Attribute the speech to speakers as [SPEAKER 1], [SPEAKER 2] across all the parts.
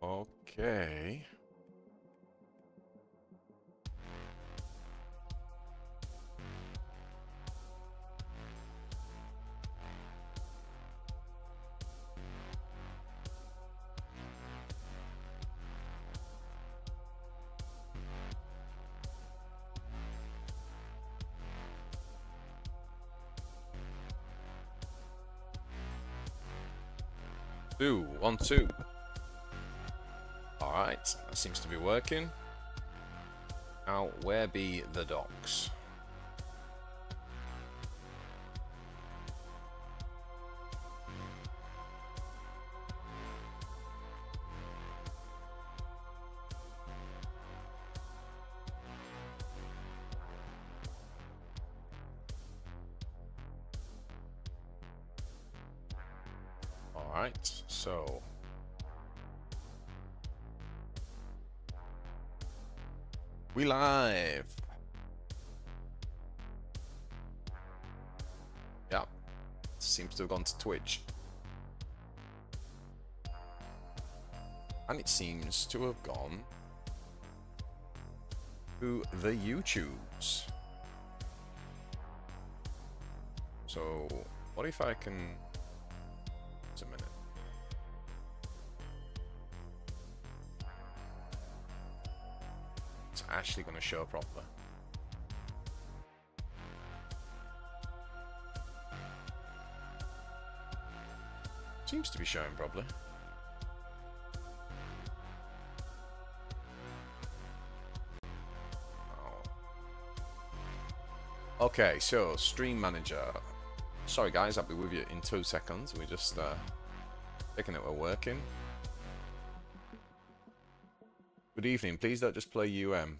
[SPEAKER 1] Okay. Two, 1, 2. Alright, that seems to be working. Now, where be the docks? Alright, so we live. Yeah, seems to have gone to Twitch. And it seems to have gone to the YouTubes. So, what if I can... Just a minute. It's actually going to show properly. Seems to be showing properly. Oh. Okay, so stream manager. Sorry guys, I'll be with you in 2 seconds. We're just checking that we're working. Good evening. Please don't just play UM.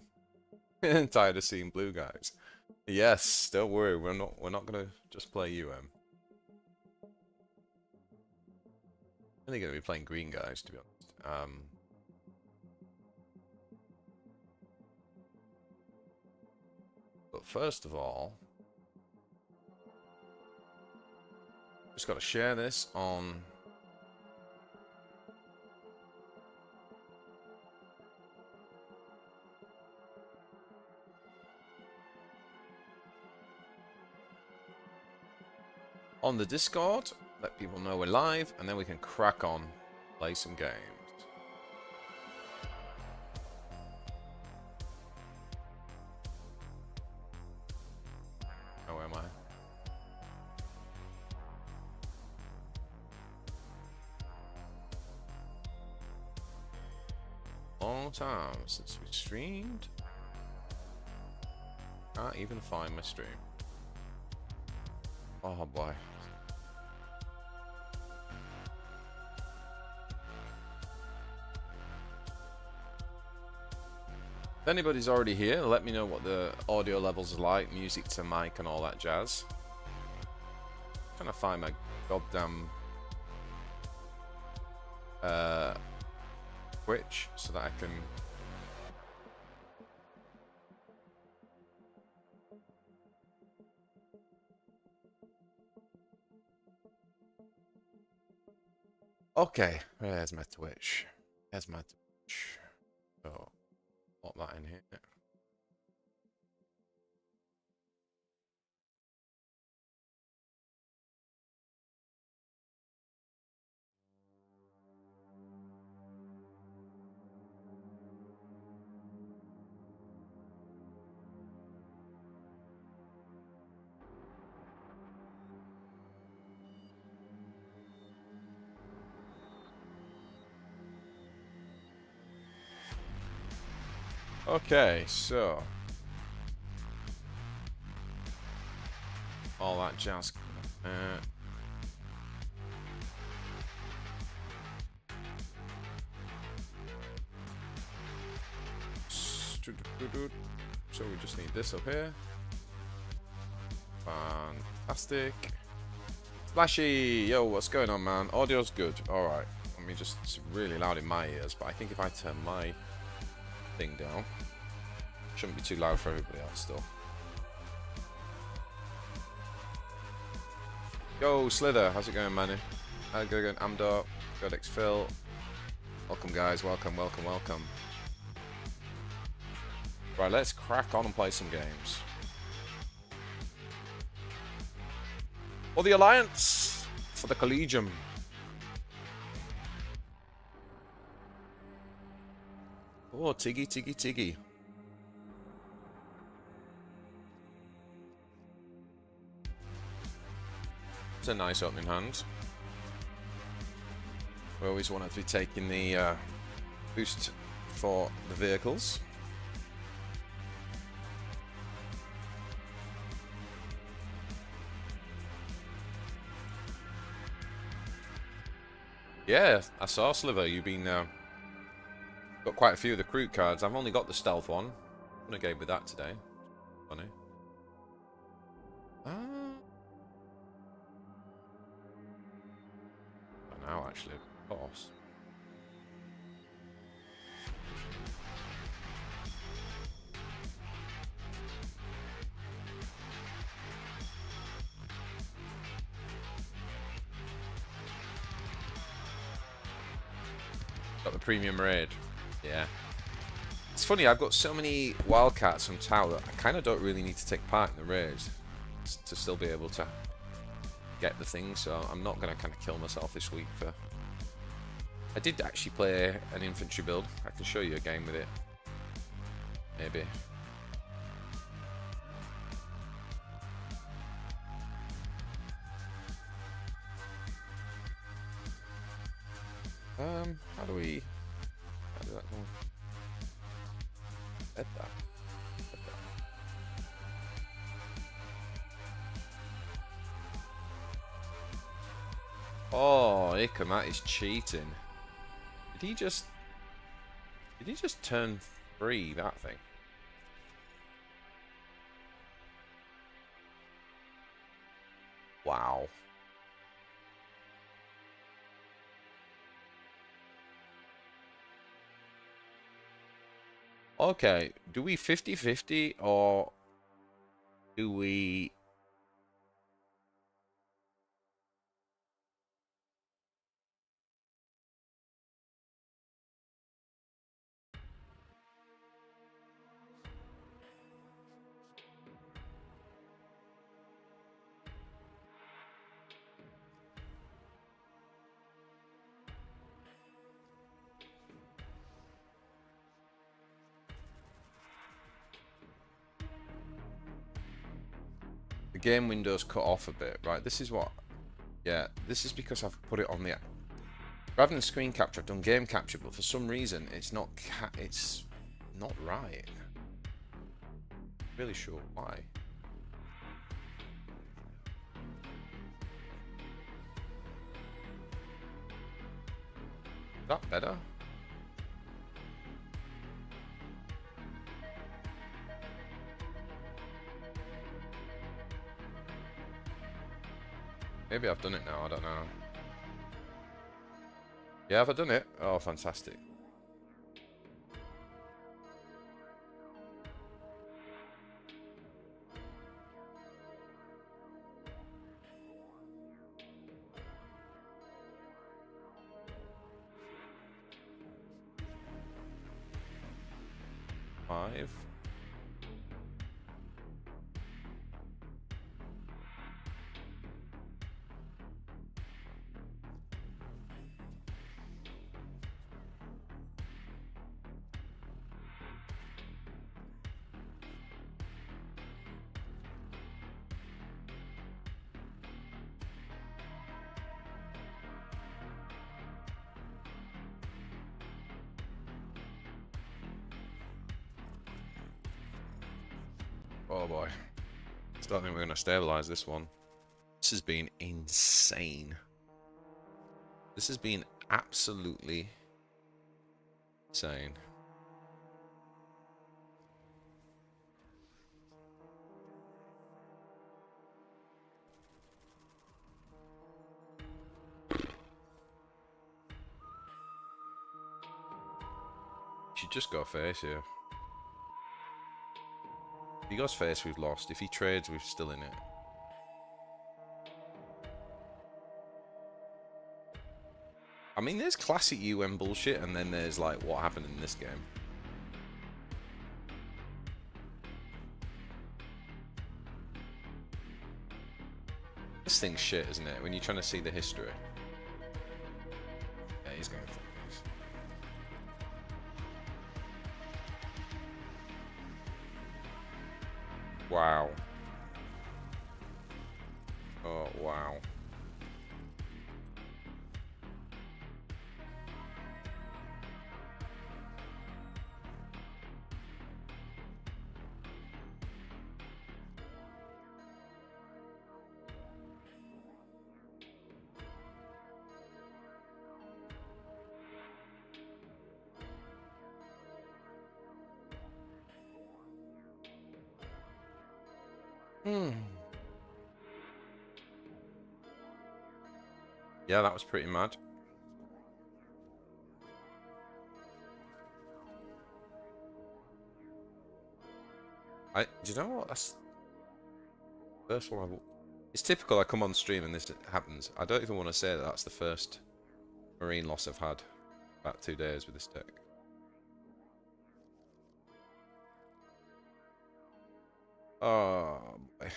[SPEAKER 1] Tired of seeing blue guys. Yes, don't worry. We're not gonna just play UM. Only gonna be playing green guys, to be honest. But first of all, just got to share this on the Discord, let people know we're live, and then we can crack on, play some games. Oh, where am I? Long time since we streamed. Can't even find my stream. Oh boy. If anybody's already here, let me know what the audio levels are like, music to mic and all that jazz. Trying to find my goddamn Twitch so that I can okay, there's my Twitch. There's my Twitch. So pop that in here. Okay, so all that jazz. So we just need this up here. Fantastic. Splashy! Yo, what's going on, man? Audio's good. Alright. I mean, just it's really loud in my ears, but I think if I turn my thing down, shouldn't be too loud for everybody else still. Yo, Slither, how's it going, Manny? How's it going, Amdor? Godex Phil. Welcome, guys. Welcome, welcome, welcome. Right, let's crack on and play some games. For the Alliance! For the Collegium. Oh, Tiggy, Tiggy, Tiggy. It's a nice opening hand. We always want to be taking the boost for the vehicles. Yeah, I saw Sliver. You've been got quite a few of the crew cards. I've only got the stealth one. I'm gonna go with that today. Funny. Now actually, of course. Got the premium raid. Yeah. It's funny, I've got so many wildcats from Tau that I kind of don't really need to take part in the raids to still be able to get the thing, so I'm not going to kind of kill myself this week for... I did actually play an infantry build. I can show you a game with it. Maybe. How do that go? Edit that. Oh, Ikamat is cheating. Did he just turn 3 that thing? Wow. Okay, do we 50-50 or do we... The game window's cut off a bit, right? This is what... Yeah, this is because I've put it on the... Rather than screen capture, I've done game capture, but for some reason, it's not right. Really sure why. Is that better? Maybe I've done it now, I don't know. Yeah, have I done it? Oh, fantastic. Five. Oh boy. I don't think we're going to stabilize this one. This has been insane. This has been absolutely insane. Should just go face here. If he goes face, we've lost. If he trades, we're still in it. I mean, there's classic UN bullshit, and then there's like what happened in this game. This thing's shit, isn't it? When you're trying to see the history. Yeah, he's going for this. Wow. Oh, wow. Yeah, that was pretty mad. Do you know what? That's the first one. It's typical. I come on stream and this happens. I don't even want to say that that's the first marine loss I've had about 2 days with this deck. Oh boy.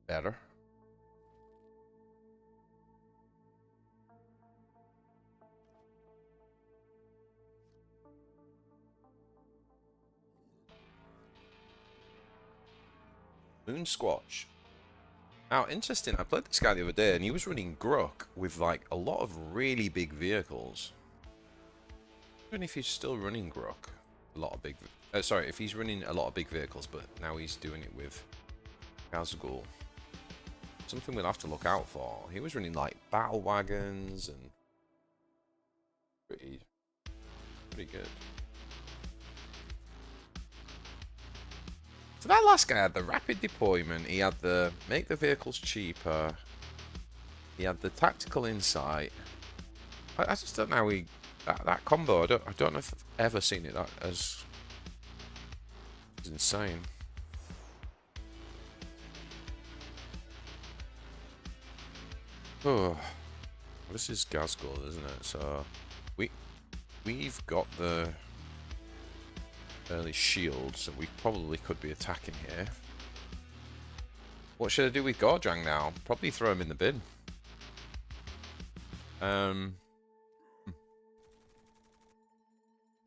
[SPEAKER 1] Better. Moon Squatch. Now, interesting, I played this guy the other day and he was running Gruck with like a lot of really big vehicles. I don't know if he's still running Gruck. A lot of big... sorry, if he's running a lot of big vehicles, but now he's doing it with Gazgul. Something we'll have to look out for. He was running like battle wagons and... Pretty good. So that last guy had the rapid deployment, he had the make the vehicles cheaper, he had the tactical insight. I just don't know how he that combo. I don't know if I've ever seen it that as it's insane. Oh, this is Gazgul, isn't it? So we've got the early shield, so we probably could be attacking here. What should I do with Gordrang now? Probably throw him in the bin.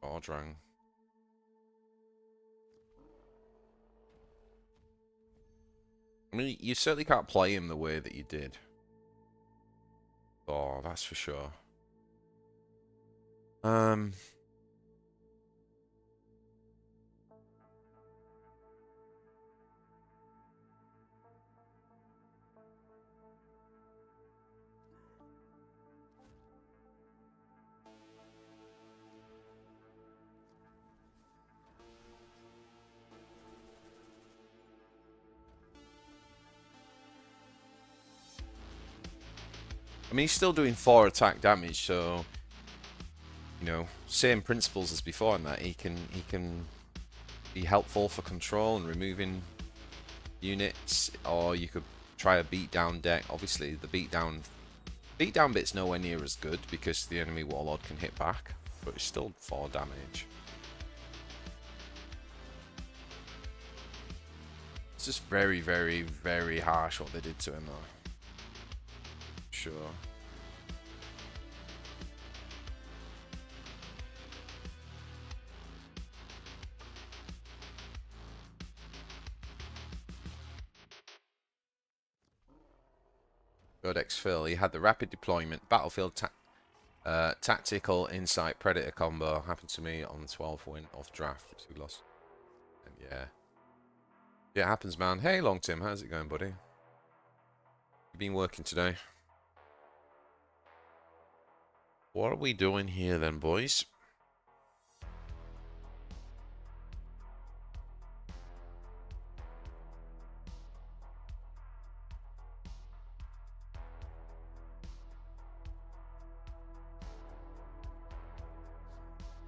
[SPEAKER 1] Gordrang. I mean, you certainly can't play him the way that you did. Oh, that's for sure. I mean, he's still doing 4 attack damage, so you know, same principles as before in that he can be helpful for control and removing units, or you could try a beatdown deck. Obviously, the beatdown bit's nowhere near as good because the enemy warlord can hit back, but it's still 4 damage. It's just very, very, very harsh what they did to him, though. Sure. Codex Phil, he had the rapid deployment, battlefield tactical insight predator combo. Happened to me on the 12th win off draft, which we lost. And yeah. Yeah, it happens, man. Hey, Long Tim, how's it going, buddy? You been working today? What are we doing here then, boys?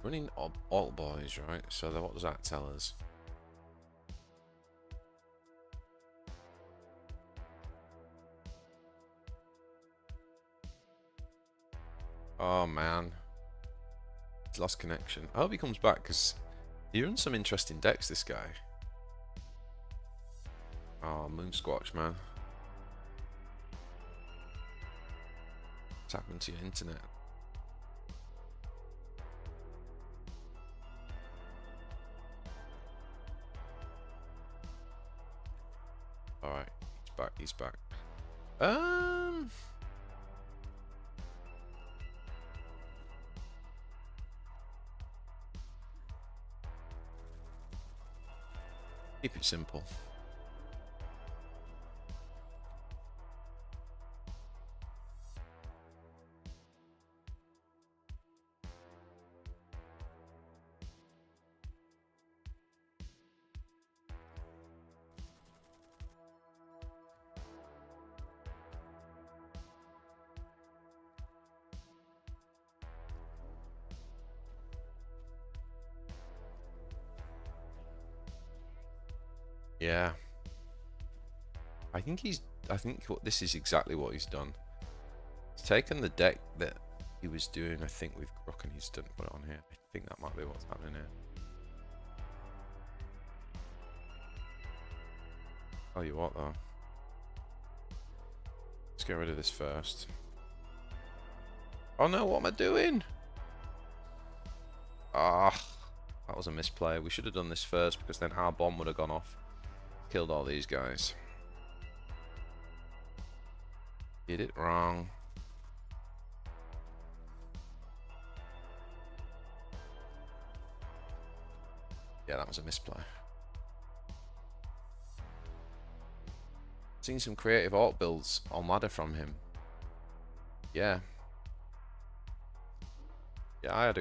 [SPEAKER 1] Running alt boys, right? So what does that tell us? Oh man, he's lost connection. I hope he comes back because he runs some interesting decks, this guy. Oh, Moon Squatch, man. What's happened to your internet? Alright, he's back, he's back. Keep it simple. Yeah. I think this is exactly what he's done. He's taken the deck that he was doing, I think, with Grok, and he's done put it on here. I think that might be what's happening here. Tell you what though. Let's get rid of this first. Oh no, what am I doing? Ah, that was a misplay. We should have done this first because then our bomb would have gone off. Killed all these guys. Did it wrong. Yeah, that was a misplay. Seen some creative art builds on ladder from him. Yeah. Yeah,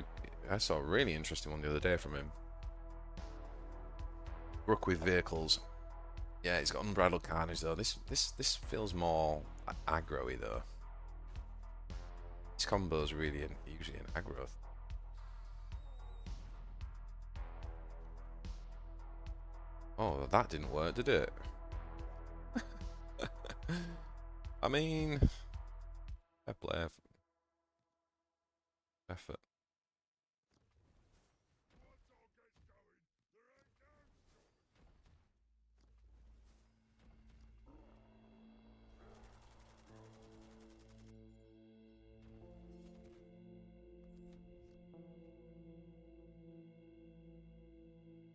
[SPEAKER 1] I saw a really interesting one the other day from him. Rook with vehicles. Yeah, he's got unbridled carnage though. This feels more aggro-y though. These combos really usually an aggro. Oh, that didn't work, did it? I mean, fair play effort.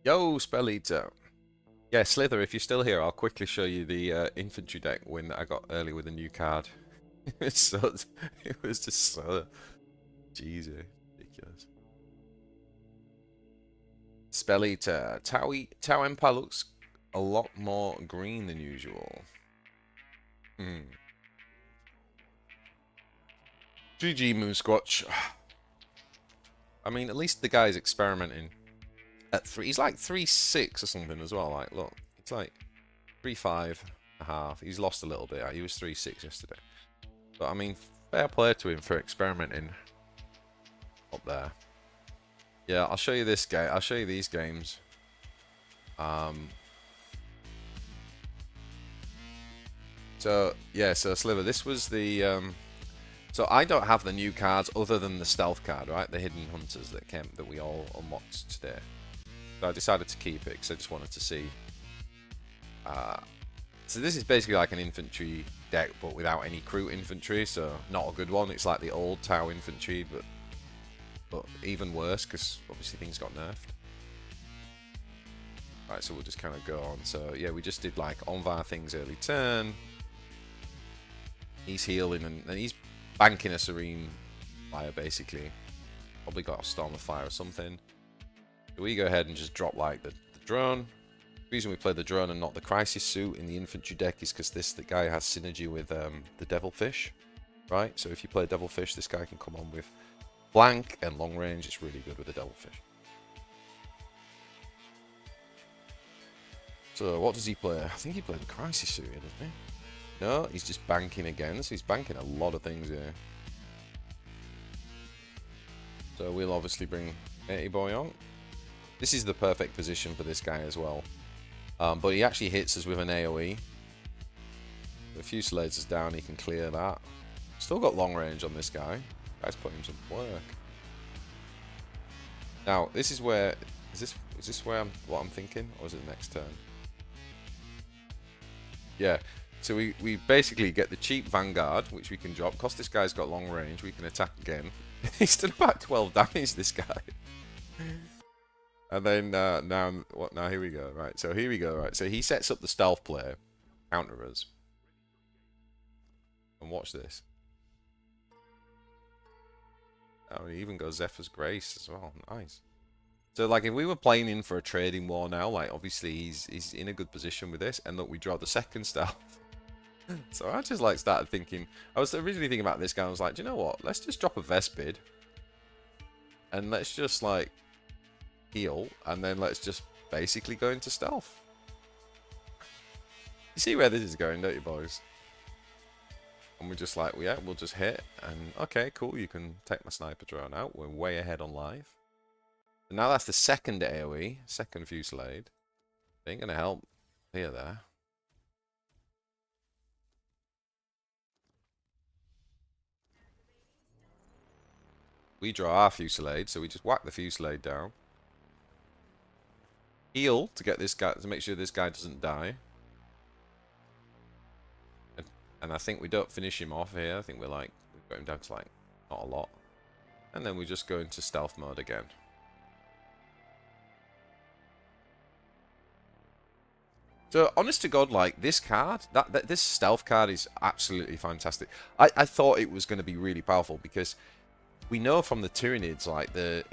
[SPEAKER 1] Yo, Spell Eater. Yeah, Slither, if you're still here, I'll quickly show you the infantry deck win that I got early with a new card. It was just so Jesus, ridiculous. Spell Eater. Tau Empire looks a lot more green than usual. GG Moon Squatch. I mean, at least the guy's experimenting. At 3, he's like 3.6 or something as well. Like, look, it's like 3.5.5. He's lost a little bit. He was 3.6 yesterday. But I mean, fair play to him for experimenting up there. Yeah, I'll show you this game. I'll show you these games. So yeah, so Sliver, this was the. So I don't have the new cards other than the stealth card, right? The hidden hunters that we all unlocked today. So I decided to keep it because I just wanted to see. So this is basically like an infantry deck, but without any crew infantry, so not a good one. It's like the old Tau infantry, but even worse because obviously things got nerfed. Right, so we'll just kind of go on. So yeah, we just did like Envar things early turn. He's healing and he's banking a Serene Fire basically. Probably got a Storm of Fire or something. So we go ahead and just drop like the drone. The reason we play the drone and not the crisis suit in the infantry deck is because the guy has synergy with the Devilfish, right? So if you play Devilfish, this guy can come on with flank and long range. It's really good with the Devilfish. So what does he play? I think he played the crisis suit, doesn't he? No, he's just banking again. So he's banking a lot of things here. So we'll obviously bring 80 Boyong. This is the perfect position for this guy as well. But he actually hits us with an AoE. The Fusiliers is down, he can clear that. Still got long range on this guy. Guy's putting some work. Now, this is where... Is this where what I'm thinking? Or is it the next turn? Yeah. So we basically get the cheap Vanguard, which we can drop. Because this guy's got long range, we can attack again. He's done about 12 damage, this guy. And then, now here we go. Right, so here we go. Right, so he sets up the stealth play. Counter us. And watch this. Oh, he even goes Zephyr's Grace as well. Nice. So, like, if we were playing in for a trading war now, like, obviously he's in a good position with this. And look, we draw the second stealth. So I just, like, started thinking... I was originally thinking about this guy. I was like, do you know what? Let's just drop a Vespid. And let's just, like, heal. And then let's just basically go into stealth. You see where this is going, don't you, boys? And we're just like, well, yeah, we'll just hit. And, okay, cool. You can take my sniper drone out. We're way ahead on life. And now that's the second AoE. Second Fusillade. Ain't going to help here, there. We draw our Fusillade, so we just whack the Fusillade down. Heal to get this guy, to make sure this guy doesn't die. And I think we don't finish him off here. I think we've got him down to, like, not a lot. And then we just go into stealth mode again. So, honest to God, like, this card, this stealth card is absolutely fantastic. I thought it was going to be really powerful because we know from the Tyranids, like, the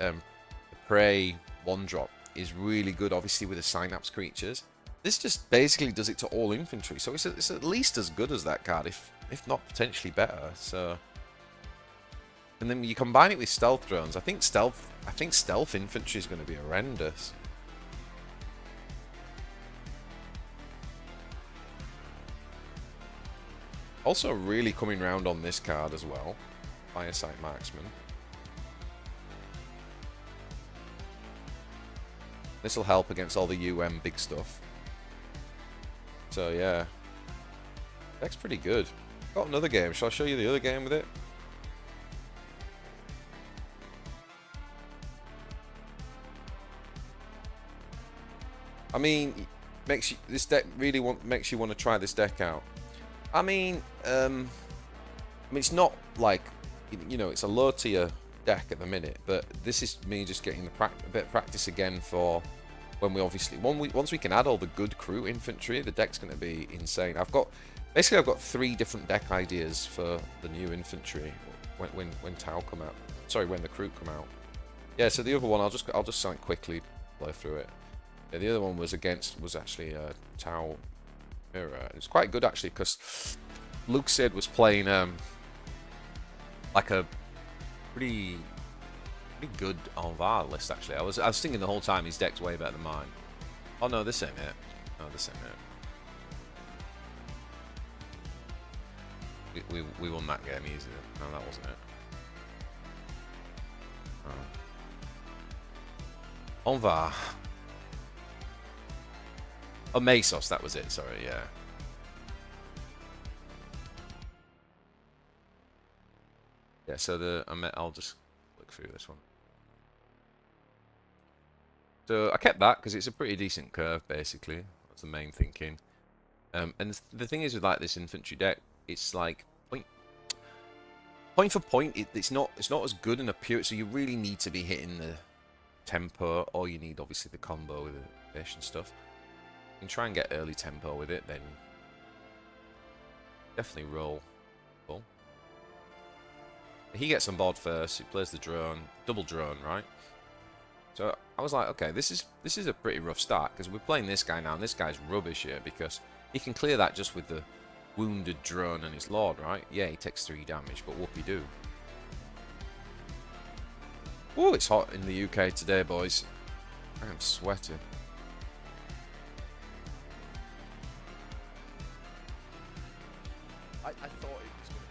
[SPEAKER 1] Prey 1-drop is really good, obviously, with the Synapse creatures. This just basically does it to all infantry, so it's at least as good as that card, if not potentially better. So, and then you combine it with stealth drones. I think stealth infantry is going to be horrendous. Also, really coming round on this card as well, Firesight Marksman. This will help against all the big stuff. So yeah, deck's pretty good. Got another game. Shall I show you the other game with it? I mean, this deck really makes you want to try this deck out. I mean, it's not like, you know, it's a low tier deck at the minute, but this is me just getting a bit of practice again for when we once we can add all the good crew infantry, the deck's going to be insane. I've got 3 different deck ideas for the new infantry when Tau come out. Sorry, when the crew come out. Yeah, so the other one I'll just like quickly blow through it. Yeah, the other one was actually Tau Mirror. It was quite good actually because Luke Sid was playing like a pretty good Envar list actually. I was thinking the whole time his deck's way better than mine. Oh no, this ain't it. No, this ain't it. We won that game easily. No, that wasn't it. Oh. Envar. Oh, Mesos, that was it. Sorry, yeah. Yeah, so I'll just look through this one. So I kept that because it's a pretty decent curve, basically. That's the main thinking. And the thing is with like this infantry deck, it's like point for point. It's not as good in a pure. So you really need to be hitting the tempo, or you need obviously the combo with the fish and stuff. You can try and get early tempo with it, then definitely roll. Cool. He gets on board first. He plays the drone, double drone, right? So I was like, okay, this is a pretty rough start because we're playing this guy now, and this guy's rubbish here because he can clear that just with the wounded drone and his lord, right? Yeah, he takes 3 damage, but whoopie-doo. Oh, it's hot in the UK today, boys. I am sweating. I thought it was going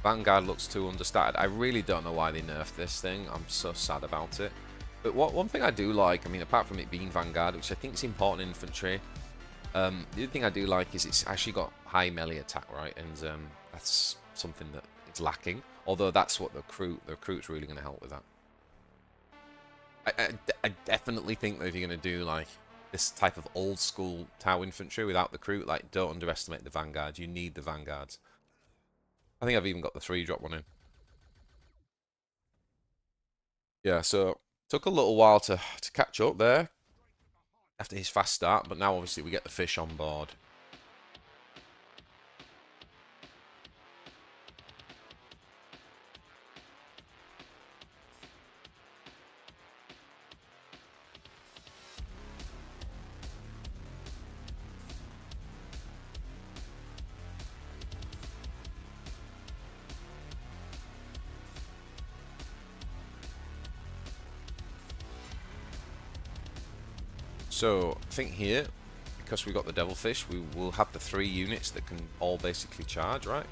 [SPEAKER 1] Vanguard looks too understated. I really don't know why they nerfed this thing. I'm so sad about it. But one thing I do like, I mean, apart from it being Vanguard, which I think is important in infantry, the other thing I do like is it's actually got high melee attack, right? And that's something that it's lacking. Although that's what the recruit's really going to help with that. I definitely think that if you're going to do like this type of old school Tau infantry without the recruit, like don't underestimate the Vanguard. You need the Vanguards. I think I've even got the 3-drop one in. Yeah, so took a little while to catch up there after his fast start, but now obviously we get the fish on board. So I think here, because we got the Devilfish, we will have the 3 units that can all basically charge, right?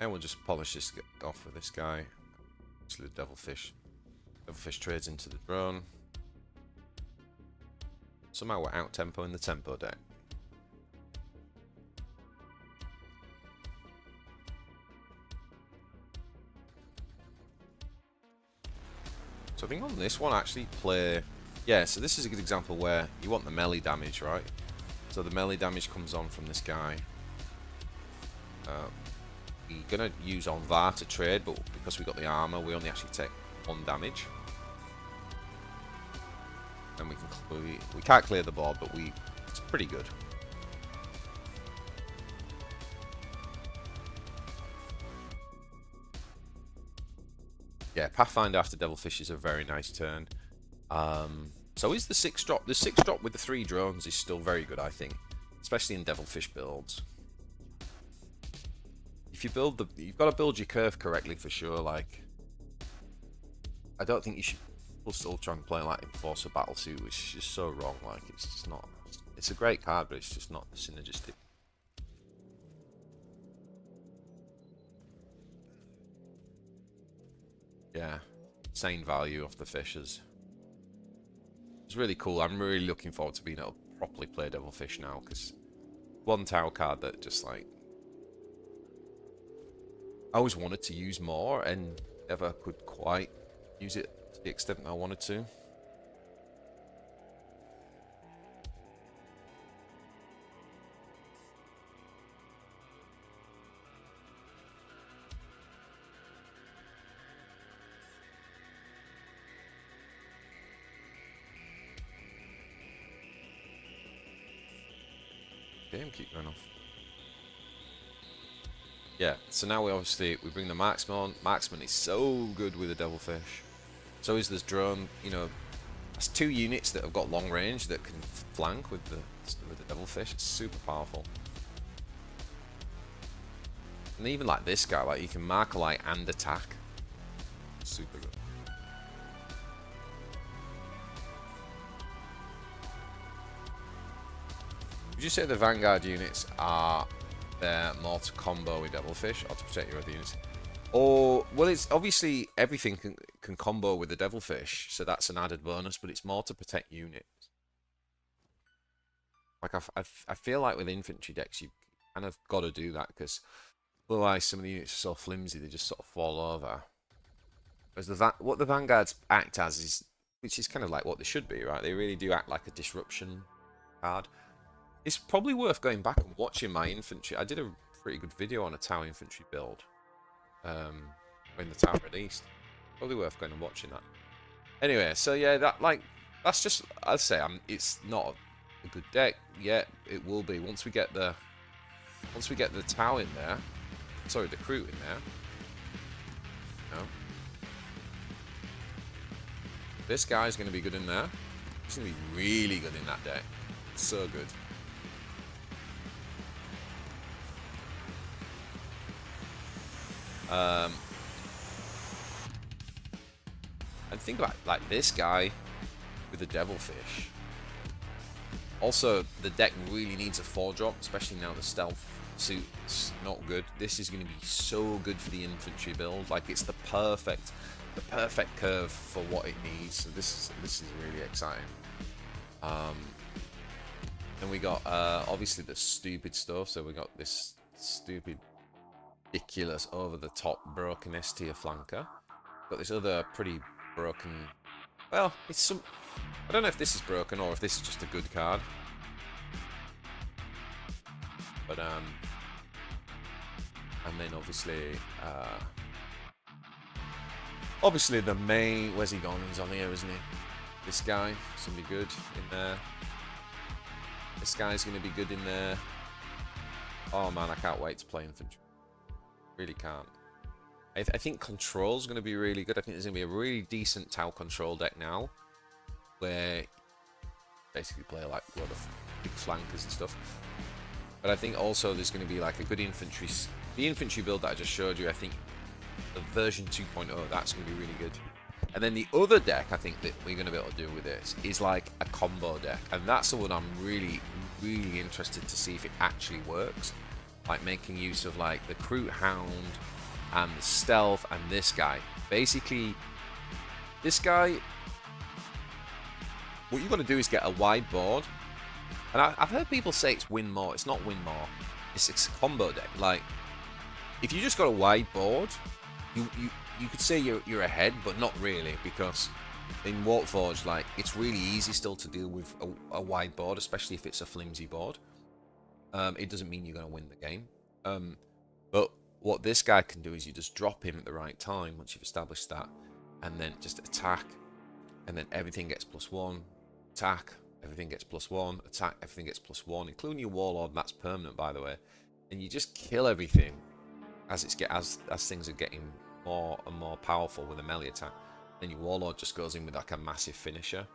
[SPEAKER 1] And we'll just polish this off with this guy. Actually, the Devilfish. Devilfish trades into the drone. Somehow we're out tempo in the tempo deck. So I think on this one actually play... Yeah, so this is a good example where you want the melee damage, right? So the melee damage comes on from this guy. We're going to use on VAR to trade, but because we got the armor, we only actually take 1 damage. And we can't clear the board, but it's pretty good. Yeah, Pathfinder after Devilfish is a very nice turn. So is the 6-drop. The 6-drop with the 3 drones is still very good, I think. Especially in Devilfish builds. If you build you've got to build your curve correctly for sure. Like, I don't think you should still try and play like Enforcer Battlesuit, which is just so wrong. Like, it's just not. It's a great card, but it's just not synergistic. Yeah, insane value of the fishes. It's really cool. I'm really looking forward to being able to properly play Devilfish now, because one Tau card that just like I always wanted to use more and never could quite use it to the extent that I wanted to. Game keep going off. Yeah, so now we bring the Marksman on. Marksman is so good with the Devilfish. So is this drone. You know, that's 2 units that have got long range that can flank with the Devilfish. It's super powerful. And even like this guy, like you can mark light and attack. Super good. Would you say the Vanguard units are there more to combo with Devilfish or to protect your other units? Or, well, it's obviously everything can combo with the Devilfish, so that's an added bonus, but it's more to protect units. Like, I feel like with infantry decks, you kind of got to do that, because otherwise some of the units are so flimsy, they just sort of fall over. Whereas what the Vanguards act as is, which is kind of like what they should be, right? They really do act like a disruption card. It's probably worth going back and watching my infantry. I did a pretty good video on a Tau infantry build when the Tau released. Probably worth going and watching that. Anyway, so yeah, that's just, I'd say it's not a good deck yet. It will be once we get the Tau in there. Sorry, the Recruit in there. No. This guy's going to be good in there. He's going to be really good in that deck. So good. And think about like this guy with the devilfish. Also, the deck really needs a 4-drop, especially now the stealth suit's not good. This is going to be so good for the infantry build. Like, it's the perfect curve for what it needs. So this is really exciting. Then we got obviously the stupid stuff. So we got this stupid, ridiculous, over-the-top broken S tier flanker. Got this other pretty broken. Well, it's some. I don't know if this is broken or if this is just a good card. But and then obviously the main. Where's he gone? He's on here, isn't he? This guy, it's gonna be good in there. This guy's gonna be good in there. Oh man, I can't wait to play infantry. Really can't. I think control's gonna be really good. I think there's gonna be a really decent Tau control deck now, where you basically play like a lot of big flankers and stuff. But I think also there's going to be like a good infantry. The infantry build that I just showed you, I think the version 2.0, that's going to be really good. And then the other deck I think that we're going to be able to do with this is like a combo deck. And that's the one I'm really, really interested to see if it actually works. Like making use of like the Recruit Hound and the Stealth and this guy. Basically, this guy, what you've got to do is get a wide board. And I've heard people say it's win more. It's not win more. It's a combo deck. Like, if you just got a wide board, you could say you're ahead, but not really, because in Warpforge, like, it's really easy still to deal with a wide board, especially if it's a flimsy board. It doesn't mean you're going to win the game. But what this guy can do is you just drop him at the right time once you've established that, and then just attack, and then everything gets +1. Attack. Everything gets +1, attack, everything gets +1, including your Warlord, and that's permanent, by the way. And you just kill everything as things are getting more and more powerful with a melee attack. Then your Warlord just goes in with like a massive finisher.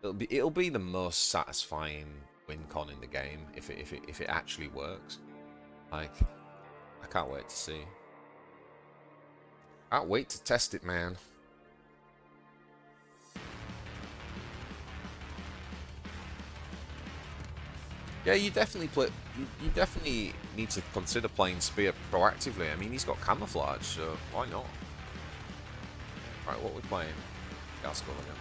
[SPEAKER 1] It'll be the most satisfying win con in the game if it actually works. Like, I can't wait to see. Can't wait to test it, man. Yeah, you definitely need to consider playing Spear proactively. I mean, he's got camouflage, so why not? Right, what are we playing? Gaskull again.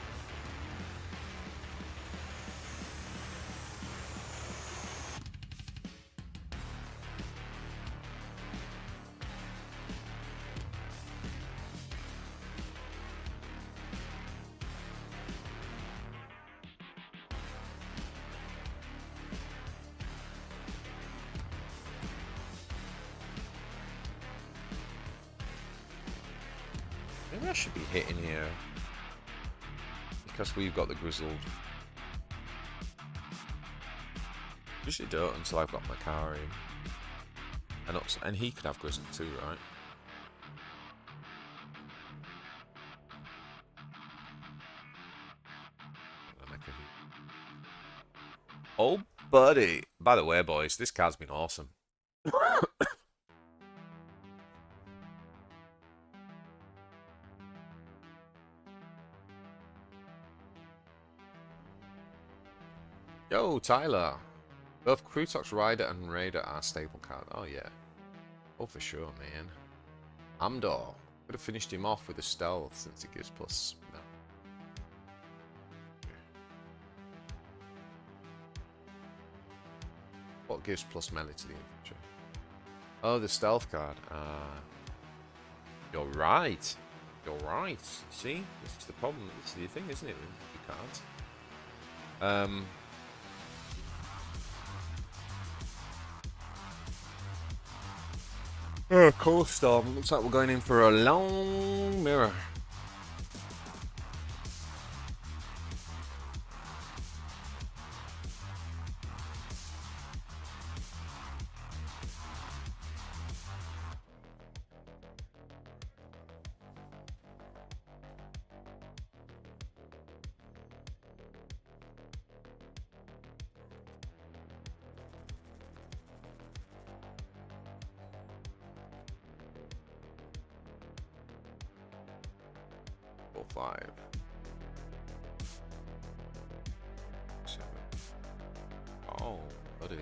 [SPEAKER 1] Maybe I should be hitting here because we've got the Grizzled. Usually don't until I've got my car in. And he could have Grizzled too, right? Oh, buddy. By the way, boys, this card's been awesome. Yo, Tyler. Both Krutox Rider and Raider are staple card. Oh, yeah. Oh, for sure, man. Amdor. Could have finished him off with a stealth since it gives plus... No. What gives plus melee to the infantry? Oh, the stealth card. You're right. You're right. See? This is the problem. This is the thing, isn't it? You can't. Oh, cool storm. Looks like we're going in for a long mirror. 4, 5, 7. Oh, buddy.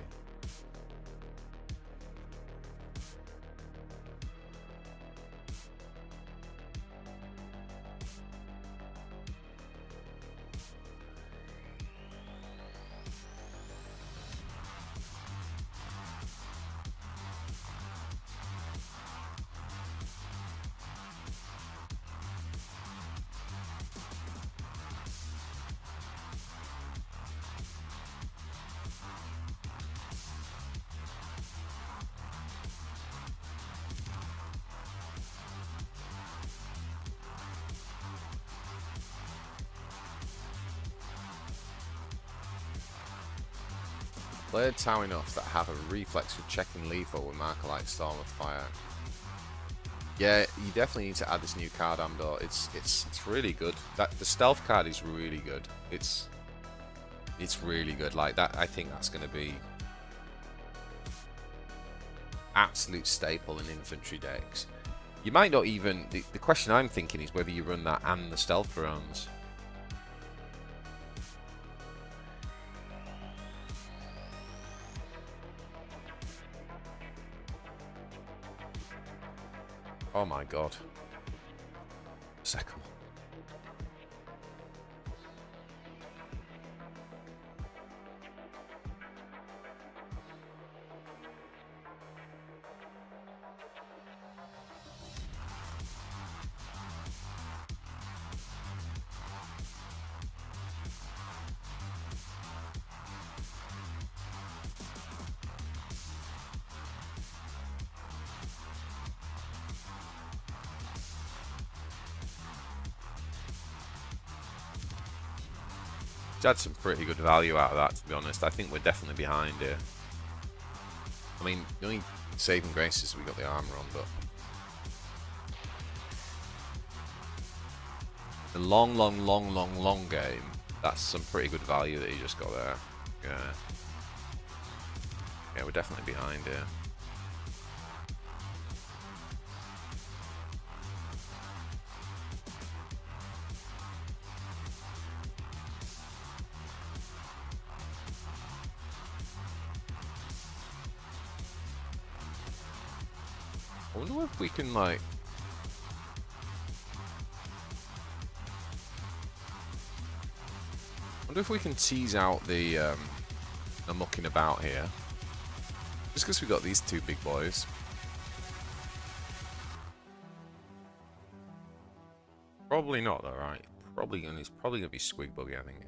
[SPEAKER 1] Blades how enough that have a reflex for checking lethal with marker like Storm of Fire. Yeah, you definitely need to add this new card, Amdor. It's really good. The stealth card is really good. It's really good. Like that, I think that's going to be absolute staple in infantry decks. You might not even. The question I'm thinking is whether you run that and the stealth drones. Oh my god. Second one. Had some pretty good value out of that, to be honest. I think we're definitely behind here. I mean, the only saving grace is we got the armor on, but the long game, that's some pretty good value that you just got there. Yeah, we're definitely behind here. I wonder if we can, like... I wonder if we can tease out the mucking about here. Just because we got these two big boys. Probably not though, right? It's probably gonna be Squig Buggy, I think.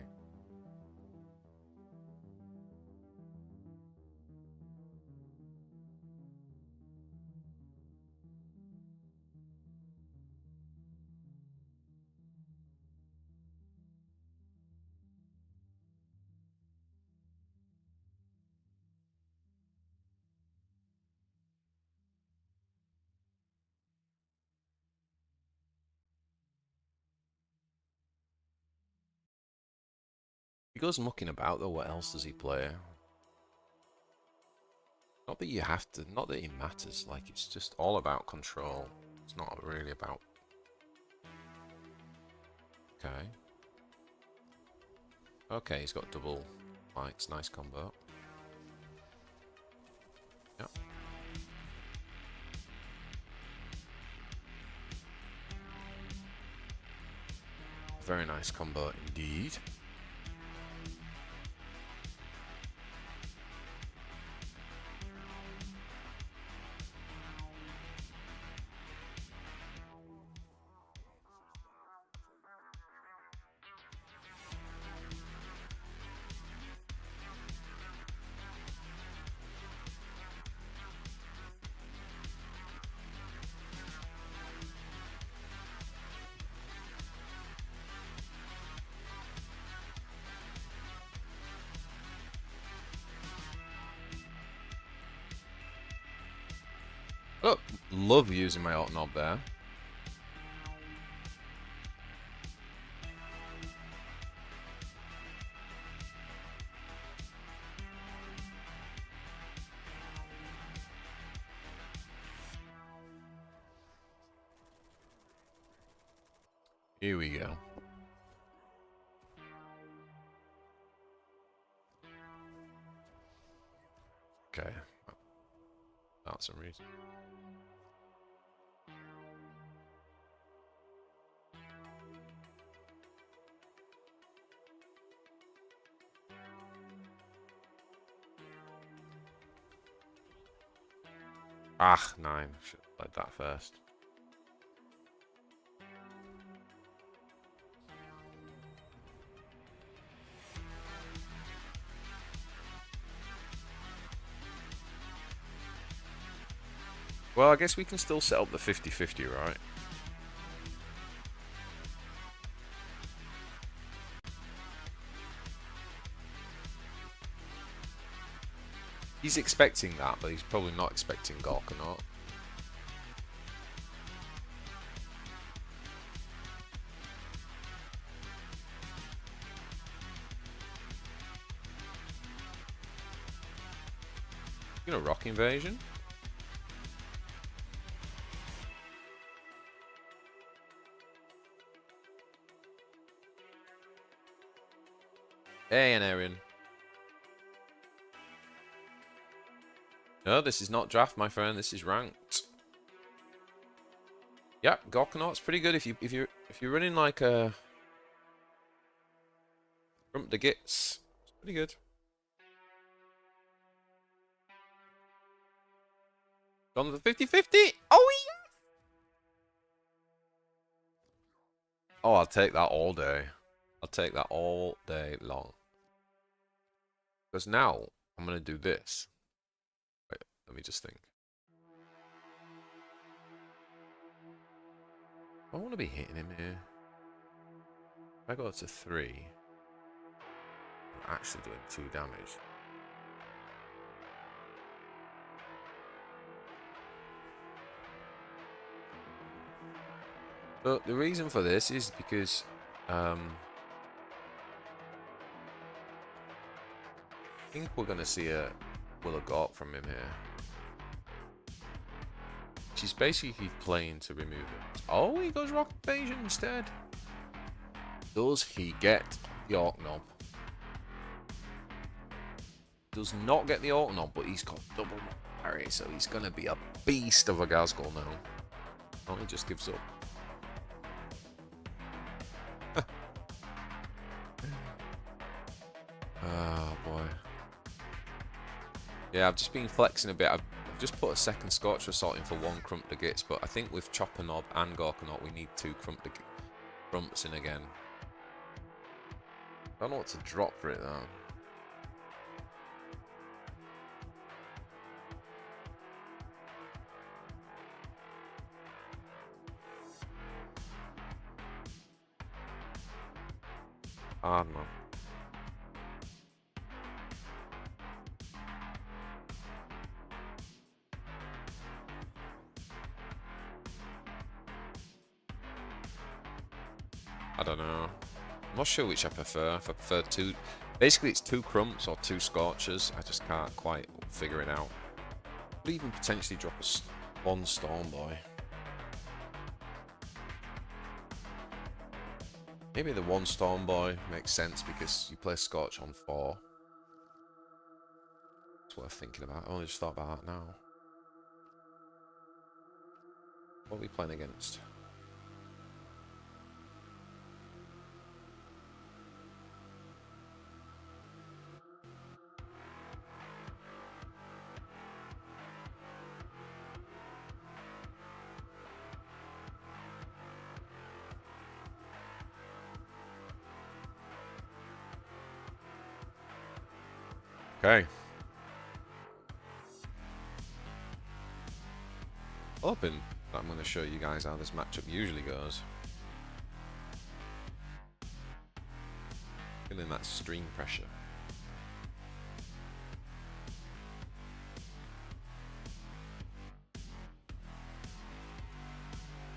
[SPEAKER 1] He goes mucking about though, what else does he play? Not that you have to, not that it matters, like it's just all about control. It's not really about... Okay. Okay, he's got double lights, nice combo. Yep. Very nice combo indeed. Oh, love using my alt knob there. Here we go. Okay. That's some reason. Ah, 9. Should have played that first. Well, I guess we can still set up the 50-50, right? He's expecting that, but he's probably not expecting Gork or not. You know, rock invasion? Hey, Anarian. No, this is not draft, my friend. This is ranked. Yeah, Gorkonaut's pretty good if you're running like a Rump the Gits. It's pretty good. On the 50-50. Oh yeah. Oh, I'll take that all day. I'll take that all day long. Because now I'm gonna do this. Wait, let me just think. I want to be hitting him here. If I go to 3, I'm actually doing 2 damage. But the reason for this is because I think we're going to see a Will of Gork from him here. She's basically playing to remove it. Oh, he goes rock invasion instead. Does he get the Orc Knob? Does not get the Orc Knob, but he's got double parry, so he's going to be a beast of a Gazgul now. Oh, he just gives up. Oh boy. Yeah, I've just been flexing a bit. I've just put a second Scorcher Assault in for 1 Crump the Gits, but I think with Chopper Knob and Gorkonaut we need 2 Crumps in again. I don't know what to drop for it though. Hard man. I don't know. I'm not sure which I prefer. If I prefer 2... Basically it's 2 Crumps or 2 Scorchers. I just can't quite figure it out. Could even potentially drop a 1 Stormboy. Maybe the 1 Stormboy makes sense because you play Scorch on 4. It's worth thinking about. I only just thought about that now. What are we playing against? Okay. Hoping that I'm going to show you guys how this matchup usually goes. Feeling that stream pressure.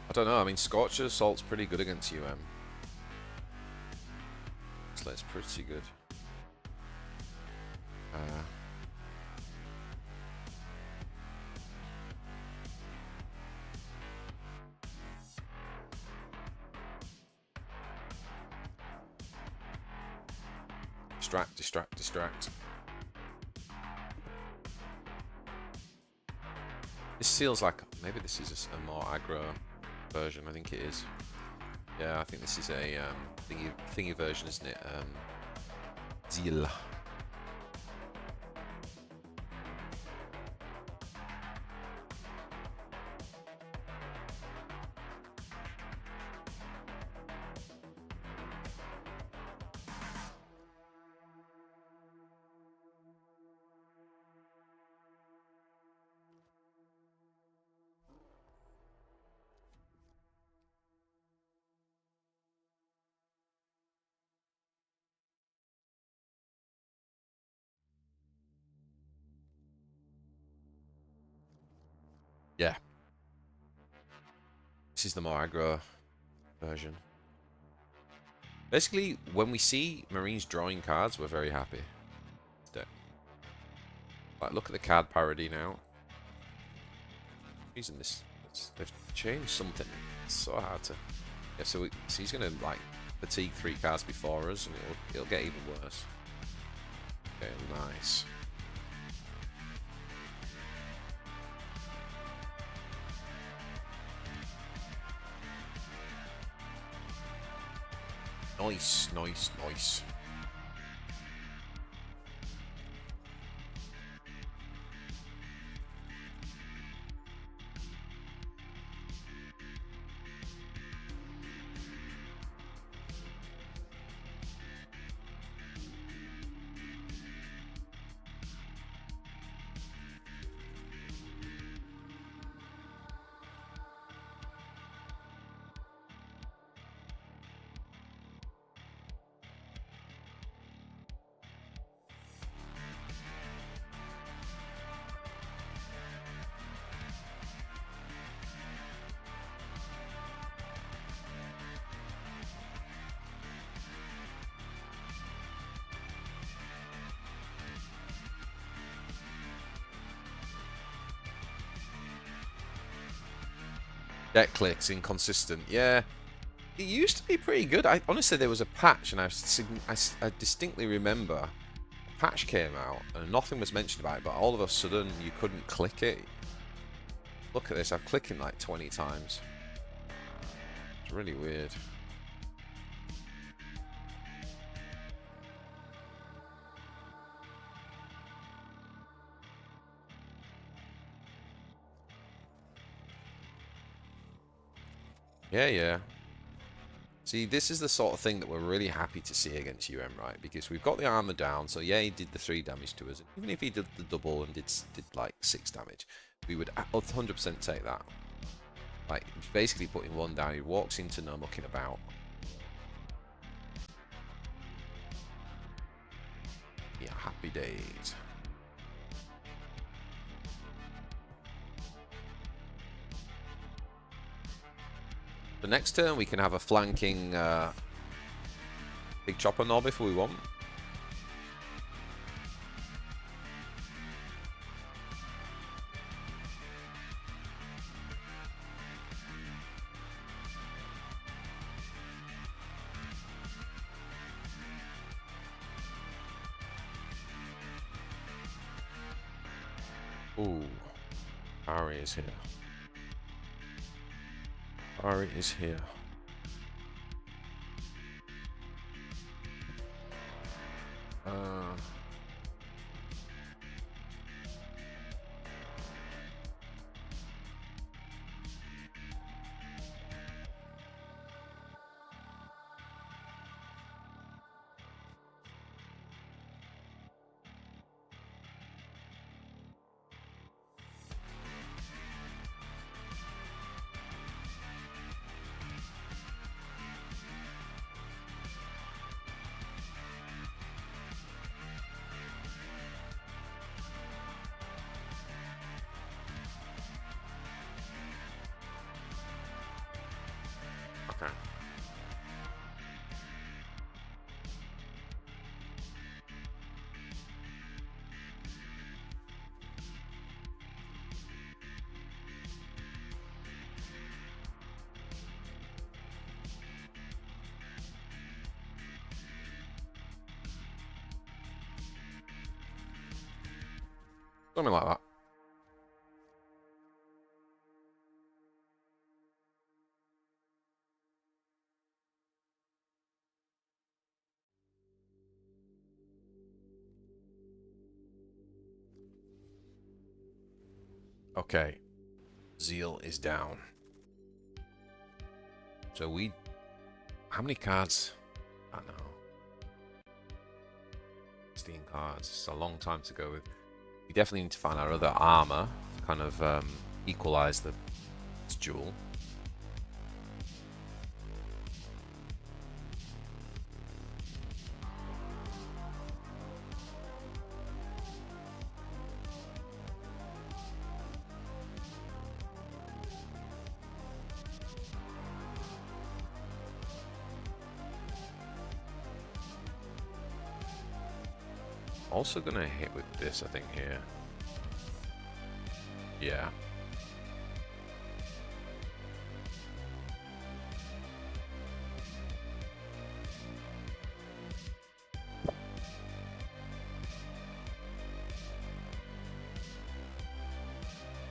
[SPEAKER 1] I don't know, I mean Scorcher Assault's pretty good against UM. So it's pretty good. Distract, distract, distract. This feels like maybe this is a more aggro version. I think it is. Yeah, I think this is a thingy version, isn't it? Zeal. Yeah. This is the more aggro version. Basically, when we see Marines drawing cards, we're very happy. Like, look at the card parody now. Reason they've changed something. It's so hard to. Yeah, so he's gonna like fatigue 3 cards before us, and it'll get even worse. Okay, nice. Nice, nice, nice. Deck clicks inconsistent. Yeah, it used to be pretty good. Honestly, there was a patch, and I distinctly remember a patch came out, and nothing was mentioned about it. But all of a sudden, you couldn't click it. Look at this. I've clicked it like 20 times. It's really weird. Yeah, yeah. See, this is the sort of thing that we're really happy to see against UM, right? Because we've got the armor down, so yeah, he did the 3 damage to us. Even if he did the double and did like 6 damage, we would 100% take that. Like, basically putting 1 down, he walks into no mucking about. Yeah, happy days. The next turn we can have a flanking big chopper knob if we want. Ooh, Ari is here. Ari is here. Something like that. Okay. Zeal is down. So we... How many cards? I don't know. 16 cards. It's a long time to go with. We definitely need to find our other armor to kind of equalize the duel. Also gonna hit with this, I think, here. Yeah.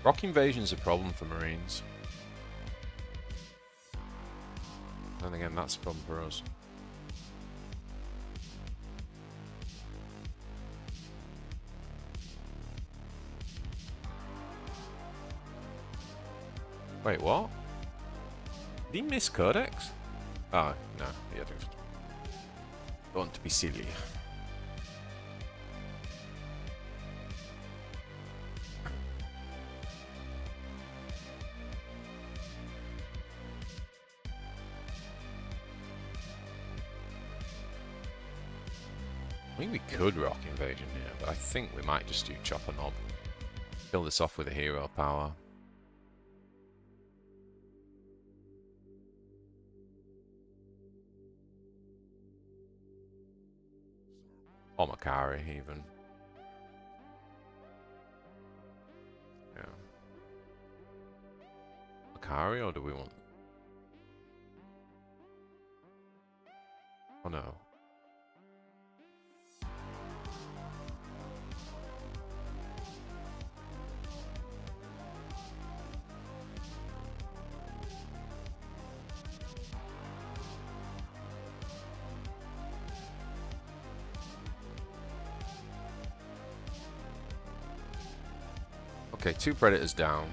[SPEAKER 1] Rock invasion's a problem for Marines. And again, that's a problem for us. Wait, what? Did he miss Codex? Oh, no, he had to. Don't be silly. I mean, we could rock invasion here, but I think we might just do chop and knob. Kill this off with a hero power. Or Makari, even. Yeah. Makari, or do we want... Oh, no. Okay, 2 predators down.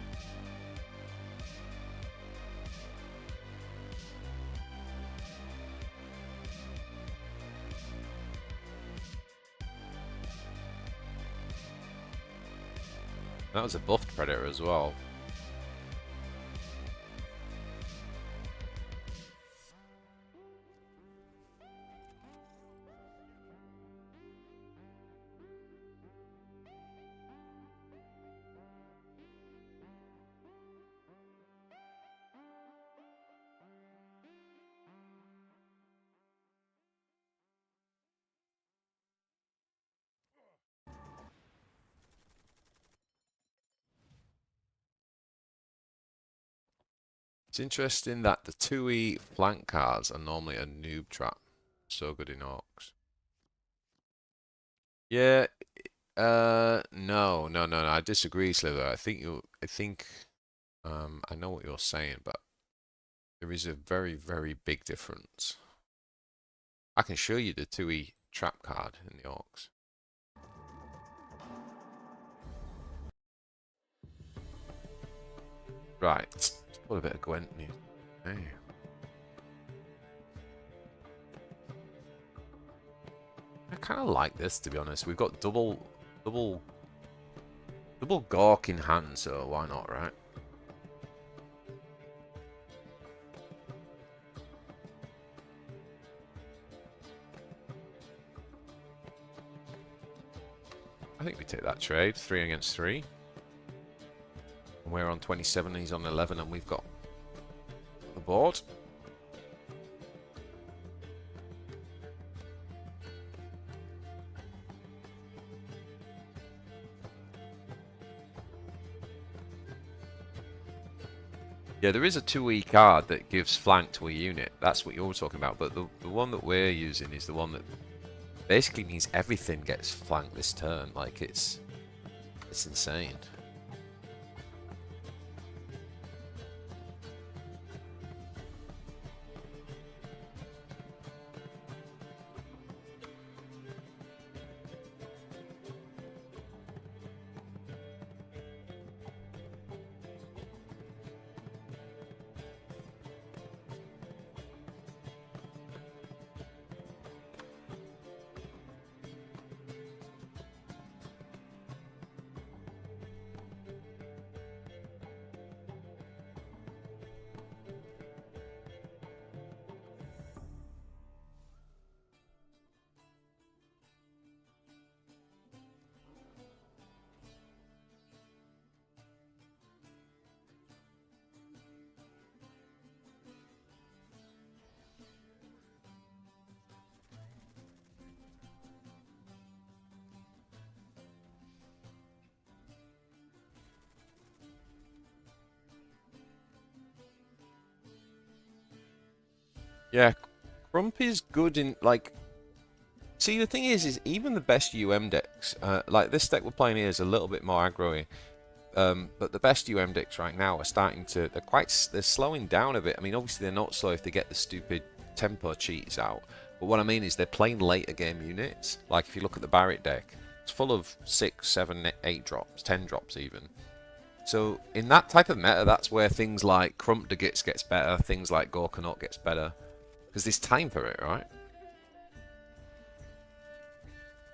[SPEAKER 1] That was a buffed predator as well. It's interesting that the 2E flank cards are normally a noob trap. So good in Orcs. Yeah, no, I disagree, Slither. I think I know what you're saying, but there is a very, very big difference. I can show you the 2E trap card in the Orcs. Right, let's put a bit of Gwent in here. Hey. I kind of like this, to be honest. We've got double Gork in hand, so why not, right? I think we take that trade, 3 against 3. We're on 27, he's on 11, and we've got the board. Yeah, there is a 2E card that gives flank to a unit. That's what you're talking about. But the one that we're using is the one that basically means everything gets flanked this turn. Like, it's It's insane. Yeah, Crump is good in, like... See, the thing is even the best UM decks, like this deck we're playing here is a little bit more aggro-y, but the best UM decks right now are starting to... They're slowing down a bit. I mean, obviously they're not slow if they get the stupid tempo cheats out, but what I mean is they're playing later game units. Like, if you look at the Barrett deck, it's full of 6, 7, 8 drops, 10 drops even. So, in that type of meta, that's where things like Crump de Gits gets better, things like Gorkanot gets better. Because there's time for it, right?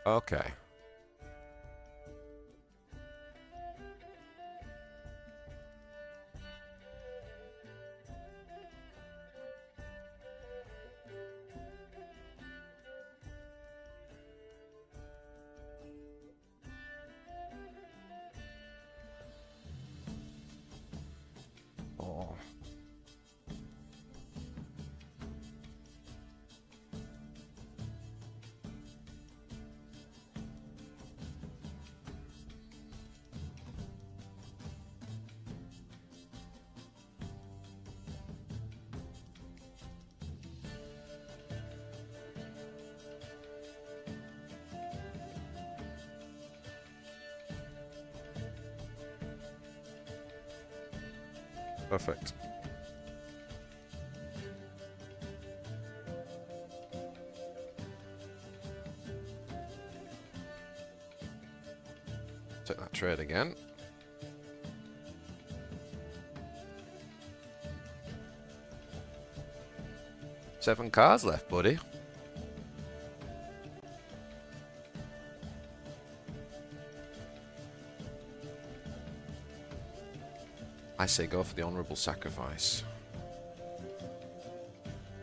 [SPEAKER 1] Okay. Oh. Perfect. Take that trade again. Seven cards left, buddy. I say go for the honourable sacrifice.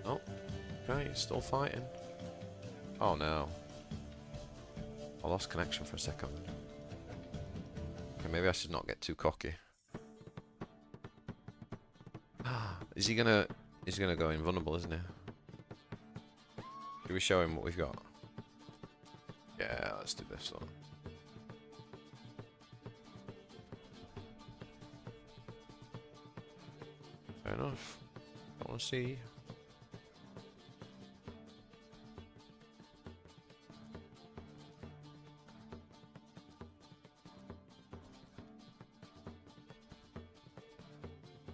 [SPEAKER 1] Oh, okay, he's still fighting. Oh no. I lost connection for a second. Okay, maybe I should not get too cocky. Is he gonna... He's gonna go invulnerable, isn't he? Should we show him what we've got? Yeah, let's do this one. Fair enough. I want to see.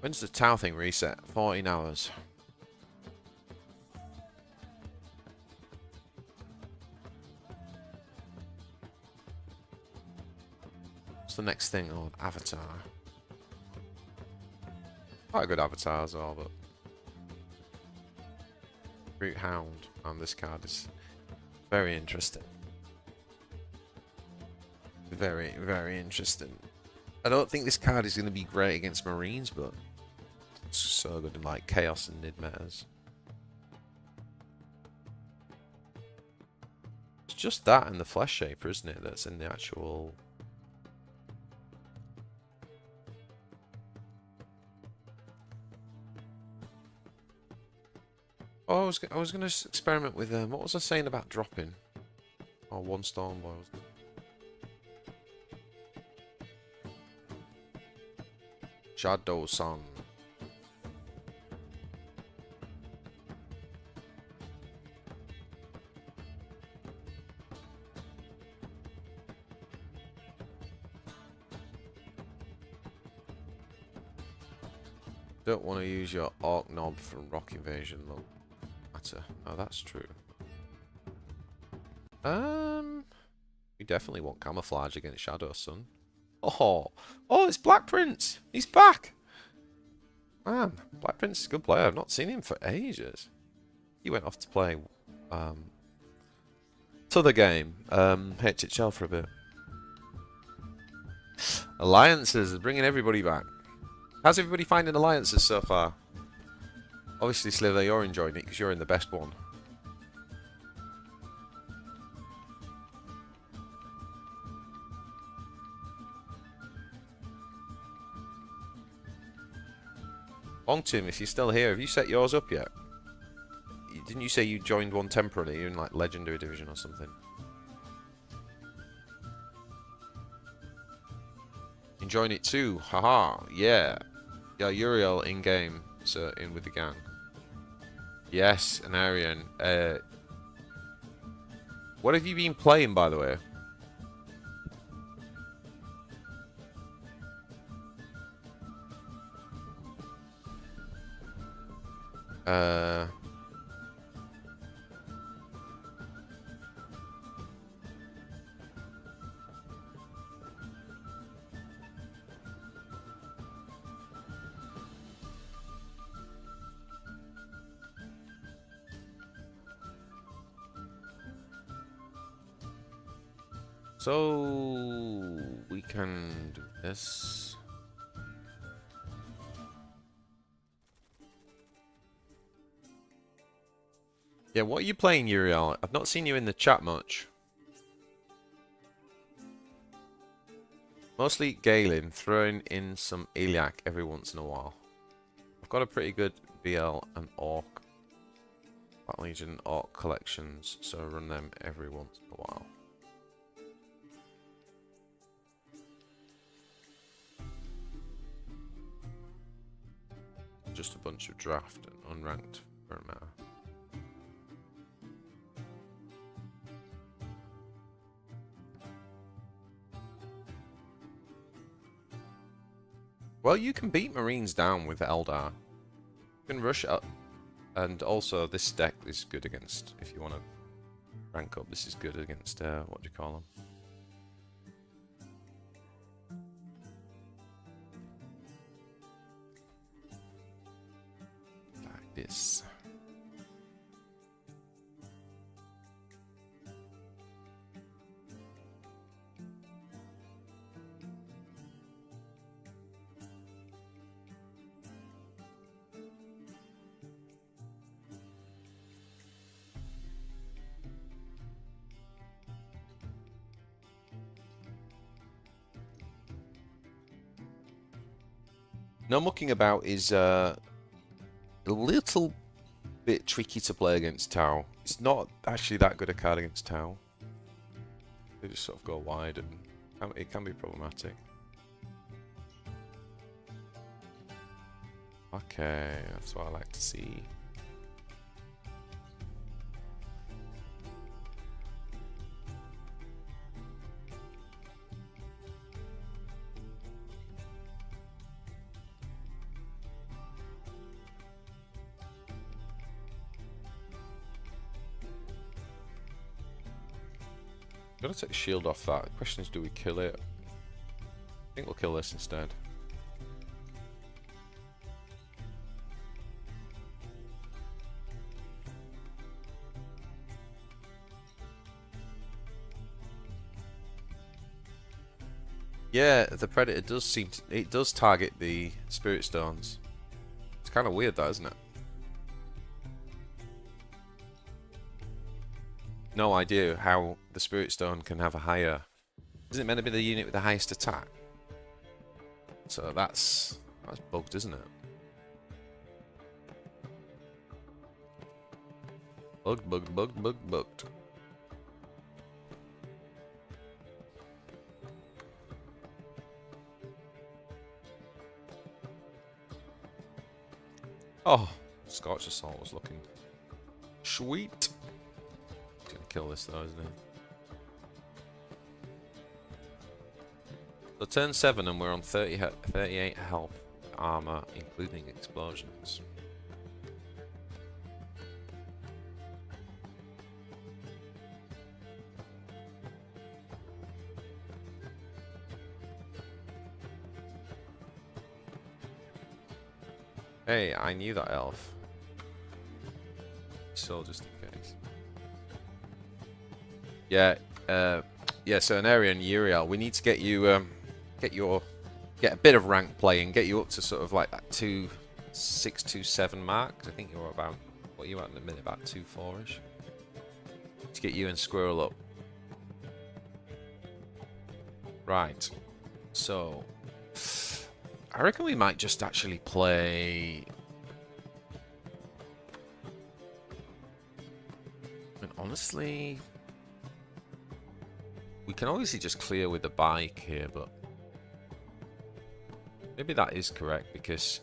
[SPEAKER 1] When's the Tau thing reset? 14 hours. What's the next thing? Oh, Avatar. Quite a good avatar as well, but... Brute Hound on this card is very interesting. Very, very interesting. I don't think this card is going to be great against Marines, but it's so good in like Chaos and Nid metas. It's just that and the Flesh Shaper, isn't it? That's in the actual... Oh, I was going to experiment with what was I saying about dropping? Oh, one Storm Boy, wasn't it? Shadow Sun. Don't want to use your Orc Knob for rock invasion, though. Matter. Oh, that's true. We definitely want camouflage against Shadow Sun. Oh, it's Black Prince. He's back. Man, Black Prince is a good player. I've not seen him for ages. He went off to play t'other game, HHL for a bit. Alliances, bringing everybody back. How's everybody finding alliances so far? Obviously, Sliver, you're enjoying it because you're in the best one. Longtim, if you're still here, have you set yours up yet? Didn't you say you joined one temporarily? You're in like Legendary Division or something. Enjoying it too, haha, yeah. Yeah, Uriel in game, so in with the gang. Yes, an Aryan. What have you been playing, by the way? So we can do this. Yeah, what are you playing, Uriel? I've not seen you in the chat much. Mostly Galen, throwing in some Iliac every once in a while. I've got a pretty good BL and Orc, Battle Legion Orc collections, so I run them every once in a while. Just a bunch of draft and unranked for a matter. Well, you can beat Marines down with Eldar. You can rush up, and also this deck is good against, if you want to rank up, this is good against, what do you call them? Like this. No mucking about is a little bit tricky to play against Tau. It's not actually that good a card against Tau. They just sort of go wide and it can be problematic. Okay, that's what I like to see. I'm gonna take the shield off that. The question is, do we kill it? I think we'll kill this instead. Yeah, the Predator does seem to, it does target the Spirit Stones. It's kind of weird, that, isn't it? No idea how the Spirit Stone can have a higher... Isn't it meant to be the unit with the highest attack? So that's bugged, isn't it? Bugged. Oh, Squatch Assault was looking sweet. He's gonna kill this though, isn't he? So turn 7 and we're on 38 health. armor, including explosions. Hey, I knew that elf. So just in case. Yeah, yeah. So Anarian, Uriel, we need to get you, get a bit of rank play and get you up to sort of like that 2.6, 2.7 mark. I think you're about, what are you at in a minute? About 2.4ish. To get you and Squirrel up. Right. So I reckon we might just actually play. I mean, honestly, we can obviously just clear with the bike here, but maybe that is correct because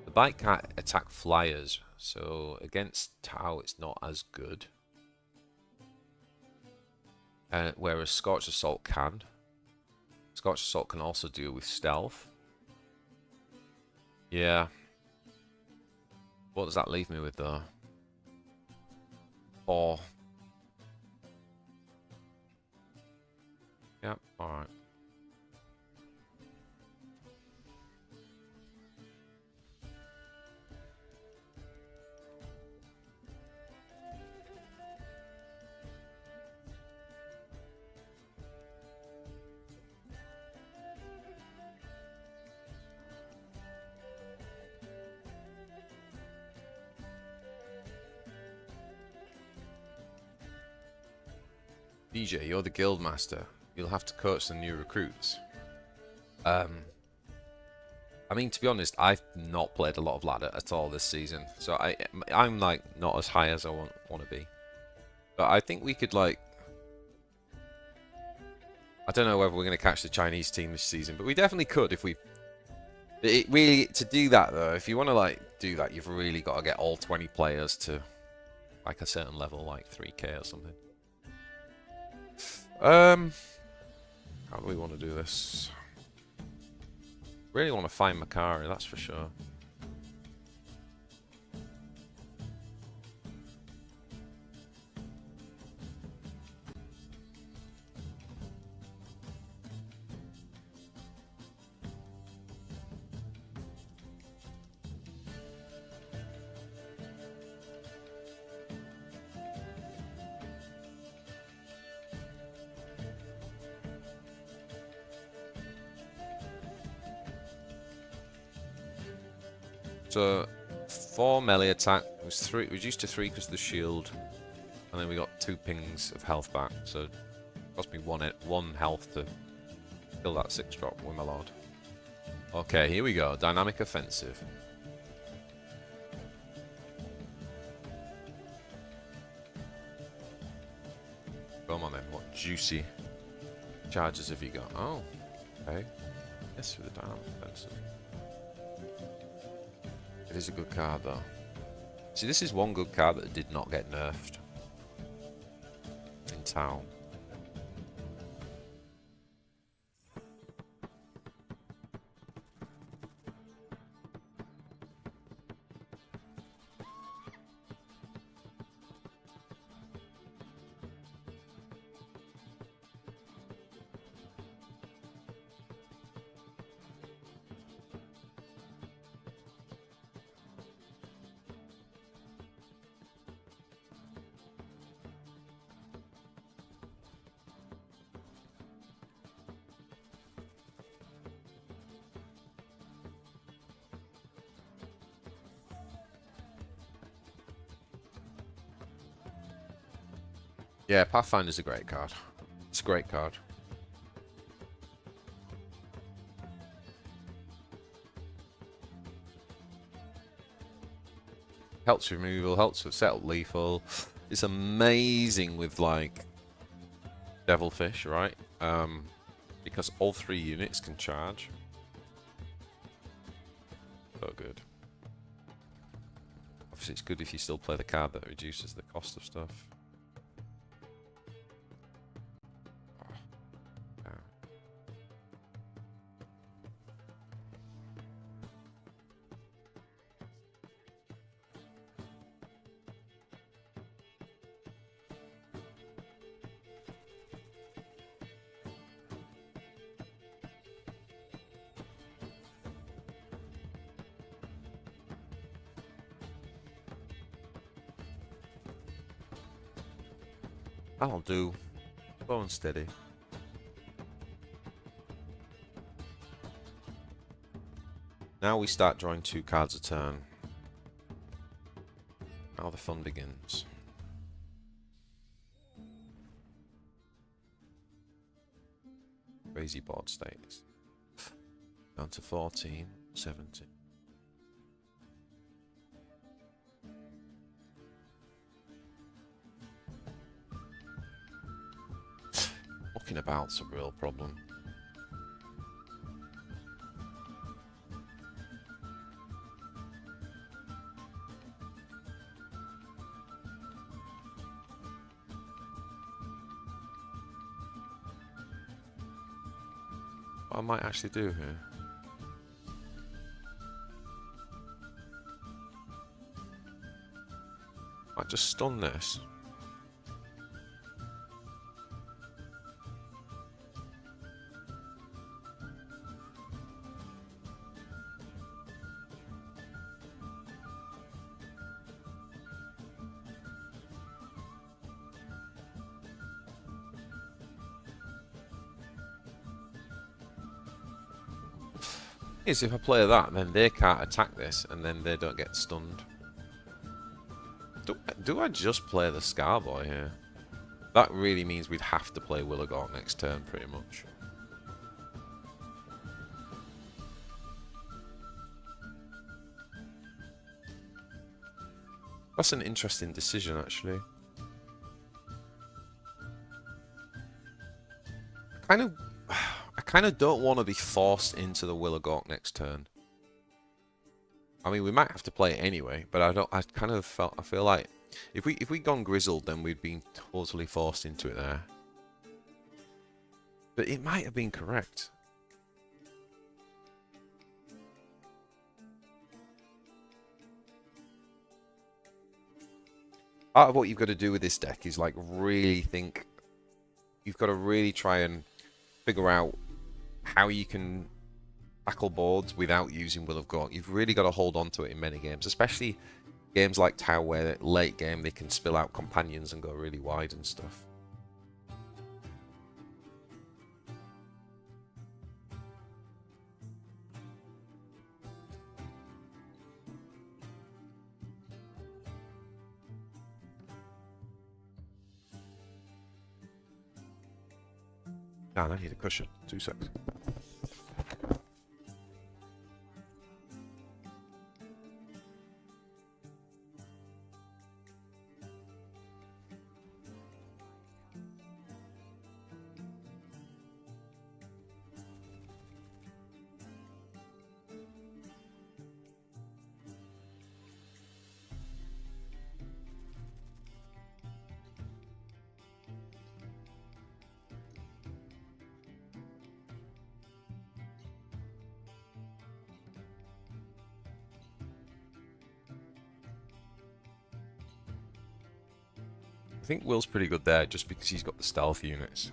[SPEAKER 1] the bike can't attack flyers, so against Tau it's not as good. Whereas Scorch Assault can. Scorch Assault can also deal with stealth. Yeah. What does that leave me with though? 4. Yep, alright. BJ, you're the guild master. You'll have to coach the new recruits. I mean, to be honest, I've not played a lot of ladder at all this season, so I'm like not as high as I want to be. But I think we could like, I don't know whether we're going to catch the Chinese team this season, but we definitely could if we. Really, to do that though, if you want to like do that, you've really got to get all 20 players to like a certain level, like 3K or something. How do we want to do this? Really want to find Makari, that's for sure. So 4 melee attack, it was 3, reduced to 3 because of the shield, and then we got 2 pings of health back, so it cost me 1 health to kill that 6-drop with my lord. Okay, here we go, dynamic offensive. Come on then, what juicy charges have you got? Oh, okay. Yes, with the dynamic offensive. It is a good card though. See, this is one good card that did not get nerfed in Tau. Yeah, Pathfinder's a great card. It's a great card. Helps removal, helps with settled lethal. It's amazing with like Devilfish, right? Because all 3 units can charge. So good. Obviously it's good if you still play the card that reduces the cost of stuff. That'll do. Slow and steady. Now we start drawing 2 cards a turn. Now the fun begins. Crazy board states. Down to 14, 17. Walking about's a real problem. What I might actually do here. Might just stun this. Is if I play that, then they can't attack this, and then they don't get stunned. Do I just play the Scarboy here? That really means we'd have to play Willowgork next turn, pretty much. That's an interesting decision, actually. I kind of don't want to be forced into the Willowgork next turn. I mean, we might have to play it anyway, but I feel like if we gone Grizzled, then we'd been totally forced into it there. But it might have been correct. Part of what you've got to do with this deck is like really think. You've got to really try and figure out how you can tackle boards without using Will of Gork. You've really got to hold on to it in many games, especially games like Tau where late game they can spill out companions and go really wide and stuff. Dan, I need a cushion. 2 seconds. I think Will's pretty good there just because he's got the stealth units.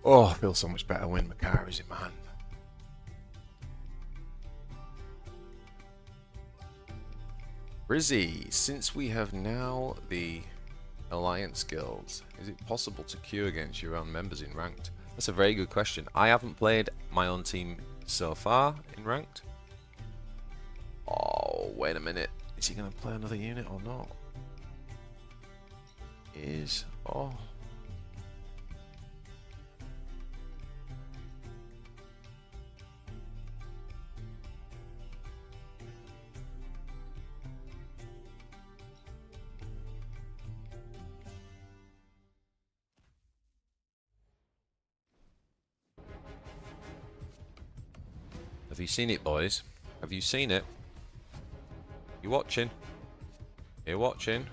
[SPEAKER 1] Oh, I feel so much better when Makara's in my hand. Rizzy, since we have now the Alliance Guilds, is it possible to queue against your own members in Ranked? That's a very good question. I haven't played my own team so far in Ranked. Oh, wait a minute. Is he going to play another unit or not? Oh. Have you seen it, boys? Have you seen it? You watching? You watching?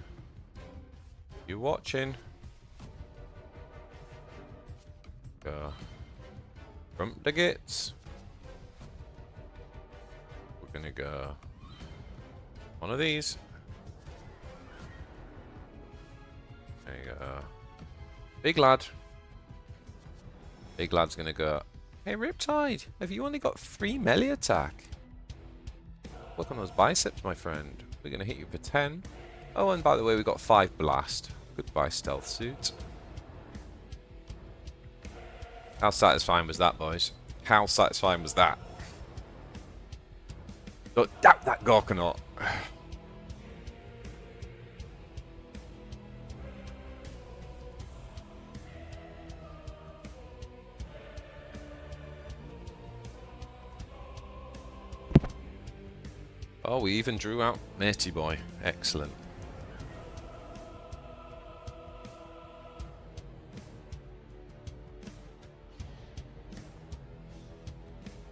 [SPEAKER 1] You watching? Go. Front the gates. We're gonna go one of these. There you go. Big lad. Big lad's gonna go, hey Riptide, have you only got 3 melee attack? Look on those biceps, my friend. We're gonna hit you for 10. Oh, and by the way, we got 5 blast. Goodbye, stealth suit. How satisfying was that, boys? How satisfying was that? Don't doubt that Gorkanaut. Oh, we even drew out Matey Boy. Excellent.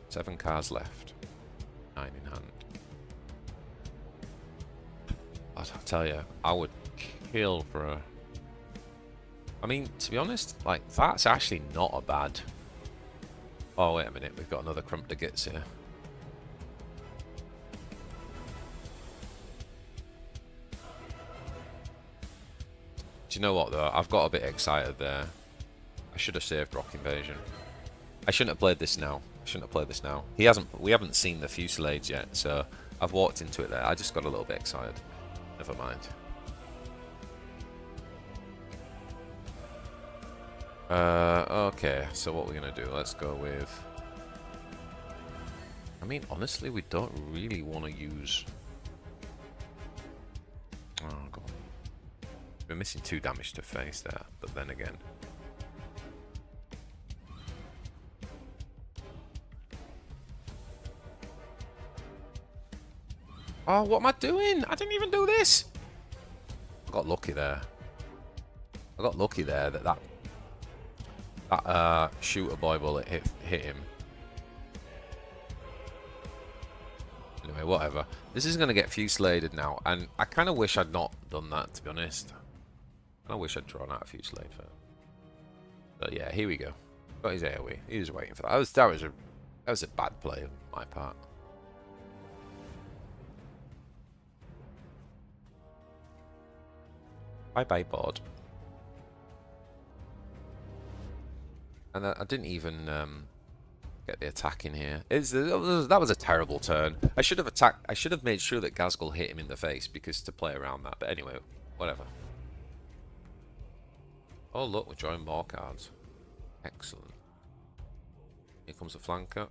[SPEAKER 1] Seven cars left. 9 in hand. I'll tell you, I would kill for a... I mean, to be honest, like, that's actually not a bad... Oh, wait a minute. We've got another Crump to get here. Do you know what, though? I've got a bit excited there. I should have saved Rock Invasion. I shouldn't have played this now. I shouldn't have played this now. We haven't seen the Fusillade yet, so I've walked into it there. I just got a little bit excited. Never mind. Okay, so what we're going to do, let's go with... I mean, honestly, we don't really want to use... Oh, God. We're missing 2 damage to face there, but then again... Oh, what am I doing? I didn't even do this! I got lucky there. I got lucky there that shooter boy bullet hit him. Anyway, whatever. This is going to get Fusilladed now, and I kind of wish I'd not done that, to be honest. I wish I'd drawn out a Fusillade first. But yeah, here we go. Got his AoE. He was waiting for that. That was a bad play on my part. Bye-bye, board. And I didn't even get the attack in here. That was a terrible turn. I should have attacked. I should have made sure that Gazgul hit him in the face because to play around that. But anyway, whatever. Oh look, we're drawing more cards. Excellent. Here comes a flanker.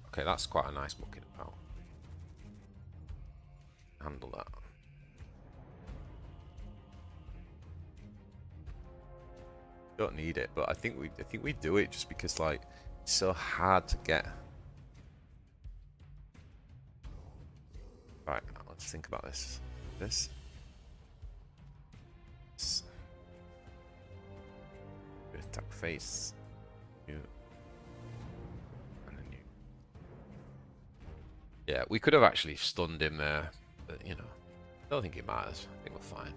[SPEAKER 1] Okay, that's quite a nice mucking about. Handle that. Don't need it, but I think we do it just because like it's so hard to get. Right, now let's think about this. This. Attack face. You. And then you. Yeah, we could have actually stunned him there, but you know, I don't think it matters. I think we're fine.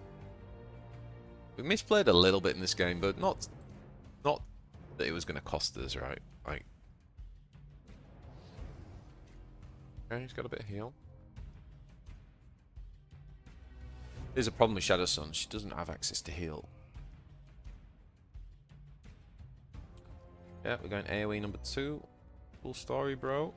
[SPEAKER 1] We misplayed a little bit in this game, but not that it was going to cost us, right? Like, okay, he's got a bit of heal. There's a problem with Shadow Sun. She doesn't have access to heal. Yeah, we're going AoE number 2. Cool story, bro.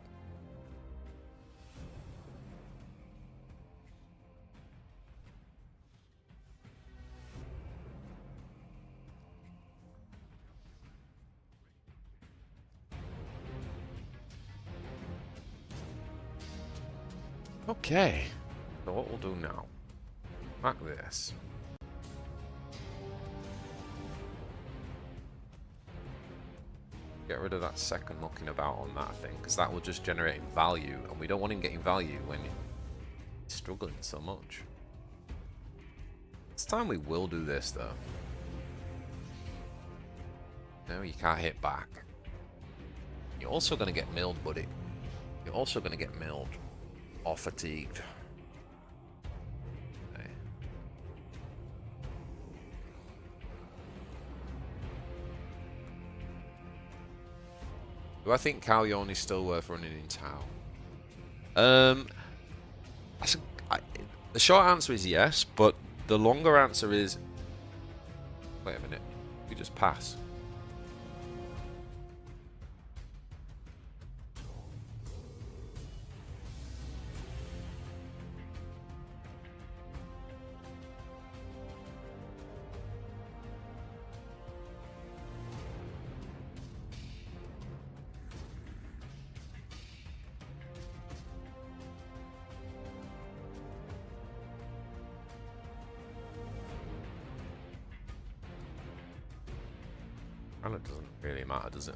[SPEAKER 1] Okay, so what we'll do now, like this. Get rid of that second looking about on that thing, because that will just generate value, and we don't want him getting value when he's struggling so much. This time we will do this though. No, you can't hit back. You're also going to get milled, buddy. You're also going to get milled. Or fatigued. Okay. Do I think Kalyon is still worth running in Tau? The short answer is yes, but the longer answer is... Wait a minute. We just pass. Well, it doesn't really matter, does it?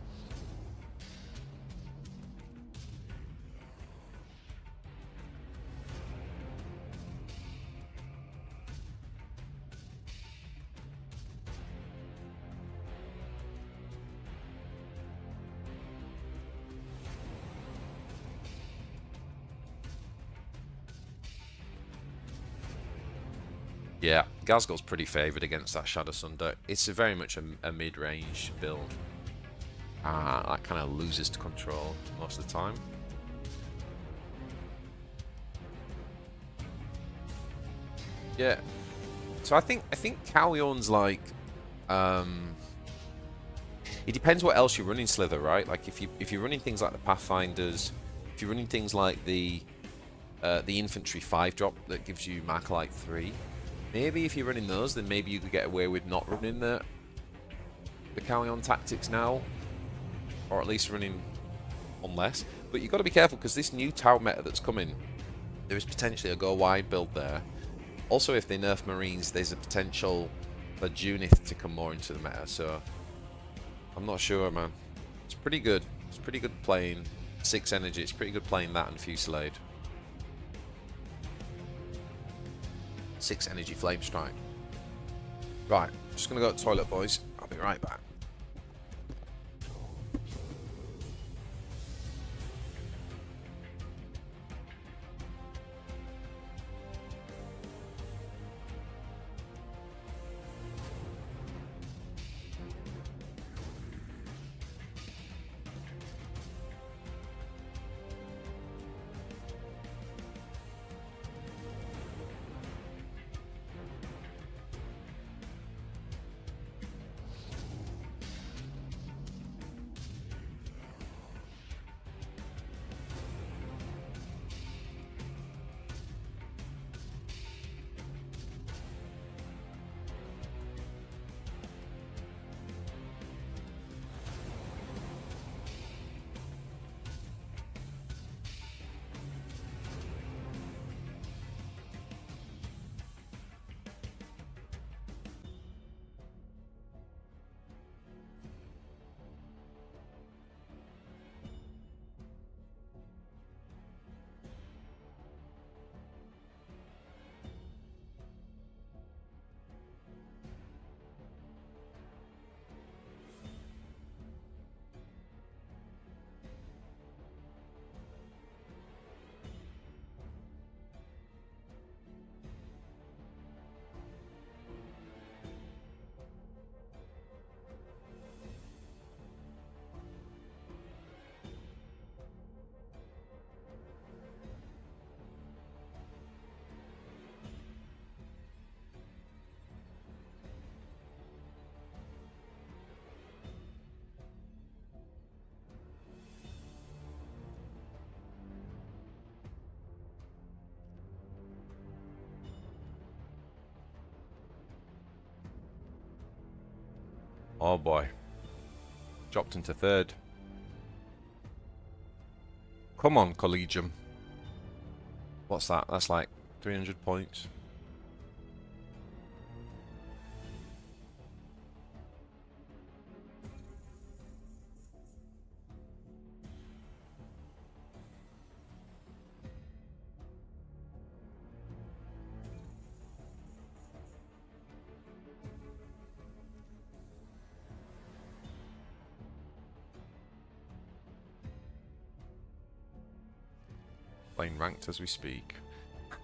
[SPEAKER 1] Yeah, Gazgul's pretty favoured against that Shadow Sunder. It's very much a mid-range build. That kind of loses to control most of the time. Yeah. So I think Calion's like it depends what else you're running, Slither, right? Like if you're running things like the Pathfinders, if you're running things like the Infantry 5-drop that gives you Macalite 3, maybe if you're running those, then maybe you could get away with not running the Calion tactics now, or at least running on less. But you've got to be careful because this new Tau meta that's coming, there is potentially a go wide build there. Also, if they nerf Marines, there's a potential for Junith to come more into the meta. So I'm not sure, man. It's pretty good. It's pretty good playing 6 energy. It's pretty good playing that and Fusillade. 6 energy flame strike. Right, just gonna go to the toilet, boys. I'll be right back. Oh boy. Dropped into 3rd. Come on, Collegium. What's that? That's like 300 points. Playing ranked as we speak.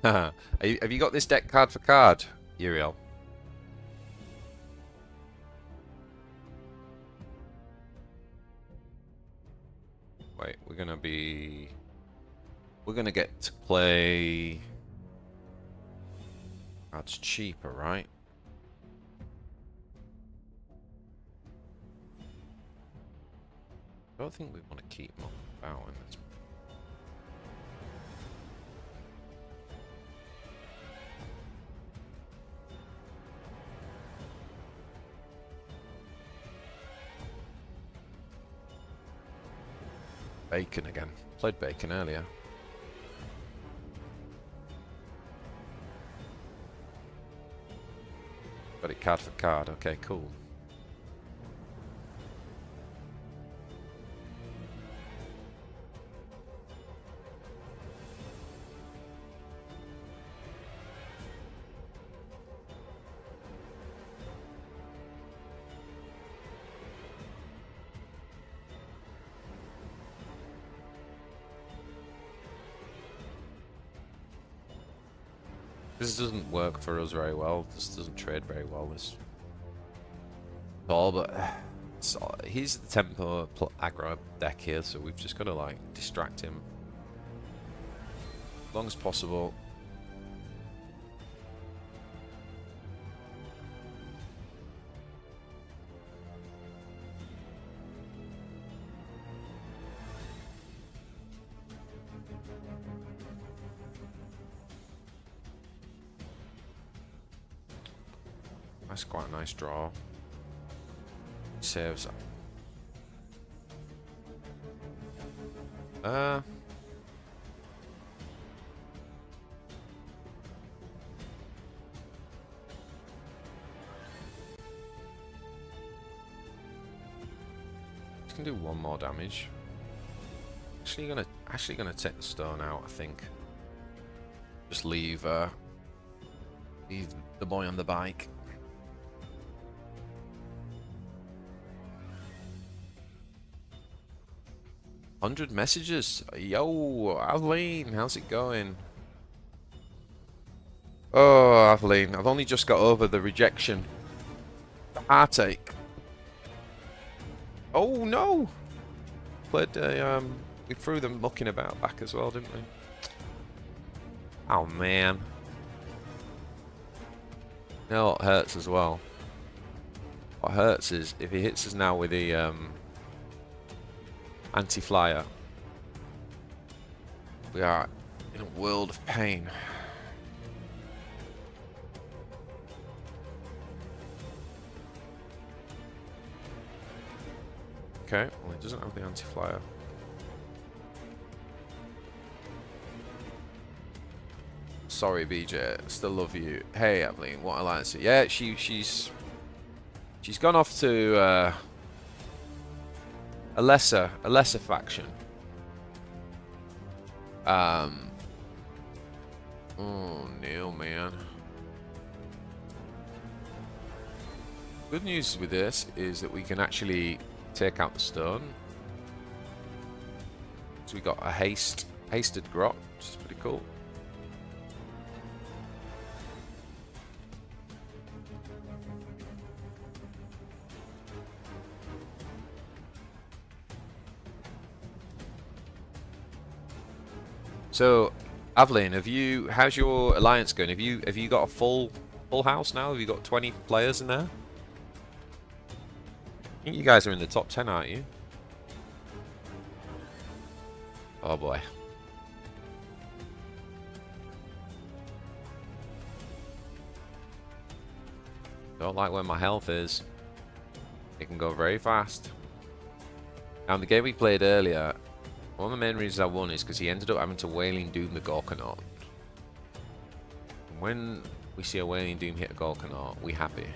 [SPEAKER 1] Have you got this deck card for card, Uriel? Wait, we're gonna get to play. That's cheaper, right? I don't think we want to keep them about in this. Bacon again. Played bacon earlier. Got it card for card. Okay, cool. This doesn't work for us very well. This doesn't trade very well. This all, but he's the tempo aggro deck here, so we've just got to like distract him as long as possible. That's quite a nice draw. Saves. Just can do one more damage. Actually gonna take the stone out, I think. Just leave the boy on the bike. $100 messages. Yo, Aveline, how's it going? Oh, Aveline, I've only just got over the rejection. The heartache. Oh no! Played we threw them mucking about back as well, didn't we? Oh man. You know what hurts as well? What hurts is if he hits us now with the anti-flyer, we are in a world of pain. Okay, well he doesn't have the anti-flyer. Sorry BJ, still love you. Hey Evelyn, what alliance? Yeah, she's gone off to a lesser faction. Oh no, man. Good news with this is that we can actually take out the stone. So we got a hasted grot, which is pretty cool. So, Aveline, how's your alliance going? Have you got a full house now? Have you got 20 players in there? I think you guys are in the top 10, aren't you? Oh boy. Don't like where my health is. It can go very fast. Now, in the game we played earlier, one of the main reasons I won is because he ended up having to Wailing Doom the Gorkanaut. When we see a Wailing Doom hit a Gorkanaut, we happy.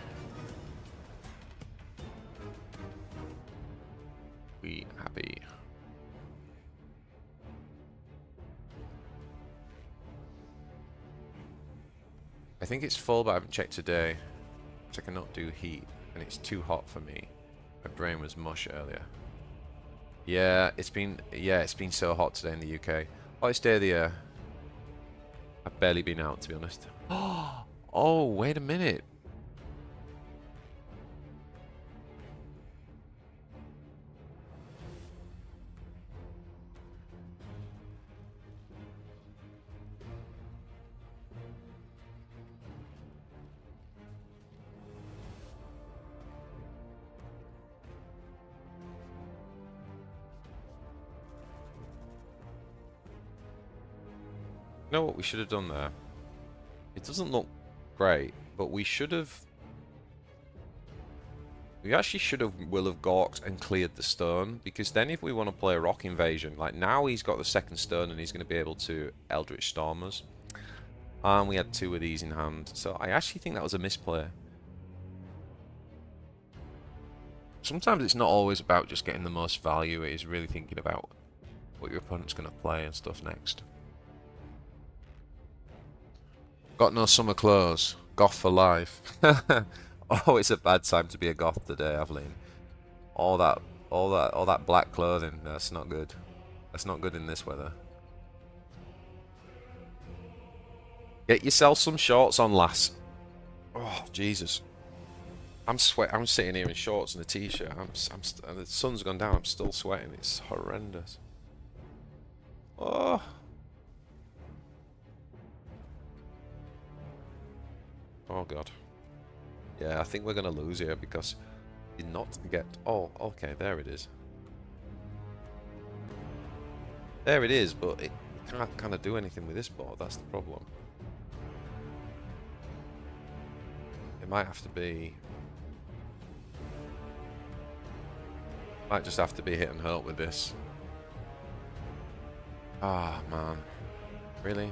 [SPEAKER 1] We happy. I think it's full, but I haven't checked today. So I cannot do heat, and it's too hot for me. My brain was mush earlier. Yeah, it's been so hot today in the UK. Hottest day of the year. I've barely been out, to be honest. Oh, wait a minute. You know what we should have done there? It doesn't look great, but we should have... We actually will have gawked and cleared the stone, because then if we want to play a rock invasion, like now he's got the second stone and he's going to be able to Eldritch Storm us. And we had 2 of these in hand, so I actually think that was a misplay. Sometimes it's not always about just getting the most value, it is really thinking about what your opponent's going to play and stuff next. Got no summer clothes. Goth for life. Oh, it's a bad time to be a goth today, Aveline. All that black clothing. That's not good. That's not good in this weather. Get yourself some shorts on, lass. Oh, Jesus. I'm sitting here in shorts and a t-shirt. And the sun's gone down. I'm still sweating. It's horrendous. Oh. Oh God. Yeah, I think we're gonna lose here because did not get. Oh, okay, there it is. There it is, but it can't kind of do anything with this board. That's the problem. It might have to be. Might just have to be hit and hurt with this. Ah, man. Really?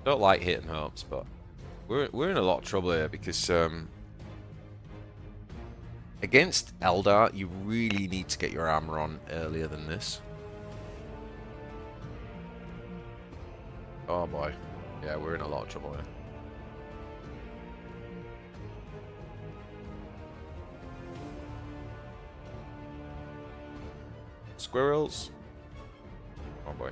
[SPEAKER 1] Don't like hitting hopes, but we're in a lot of trouble here because against Eldar you really need to get your armor on earlier than this. Oh boy, yeah, we're in a lot of trouble here. Squirrels. Oh boy.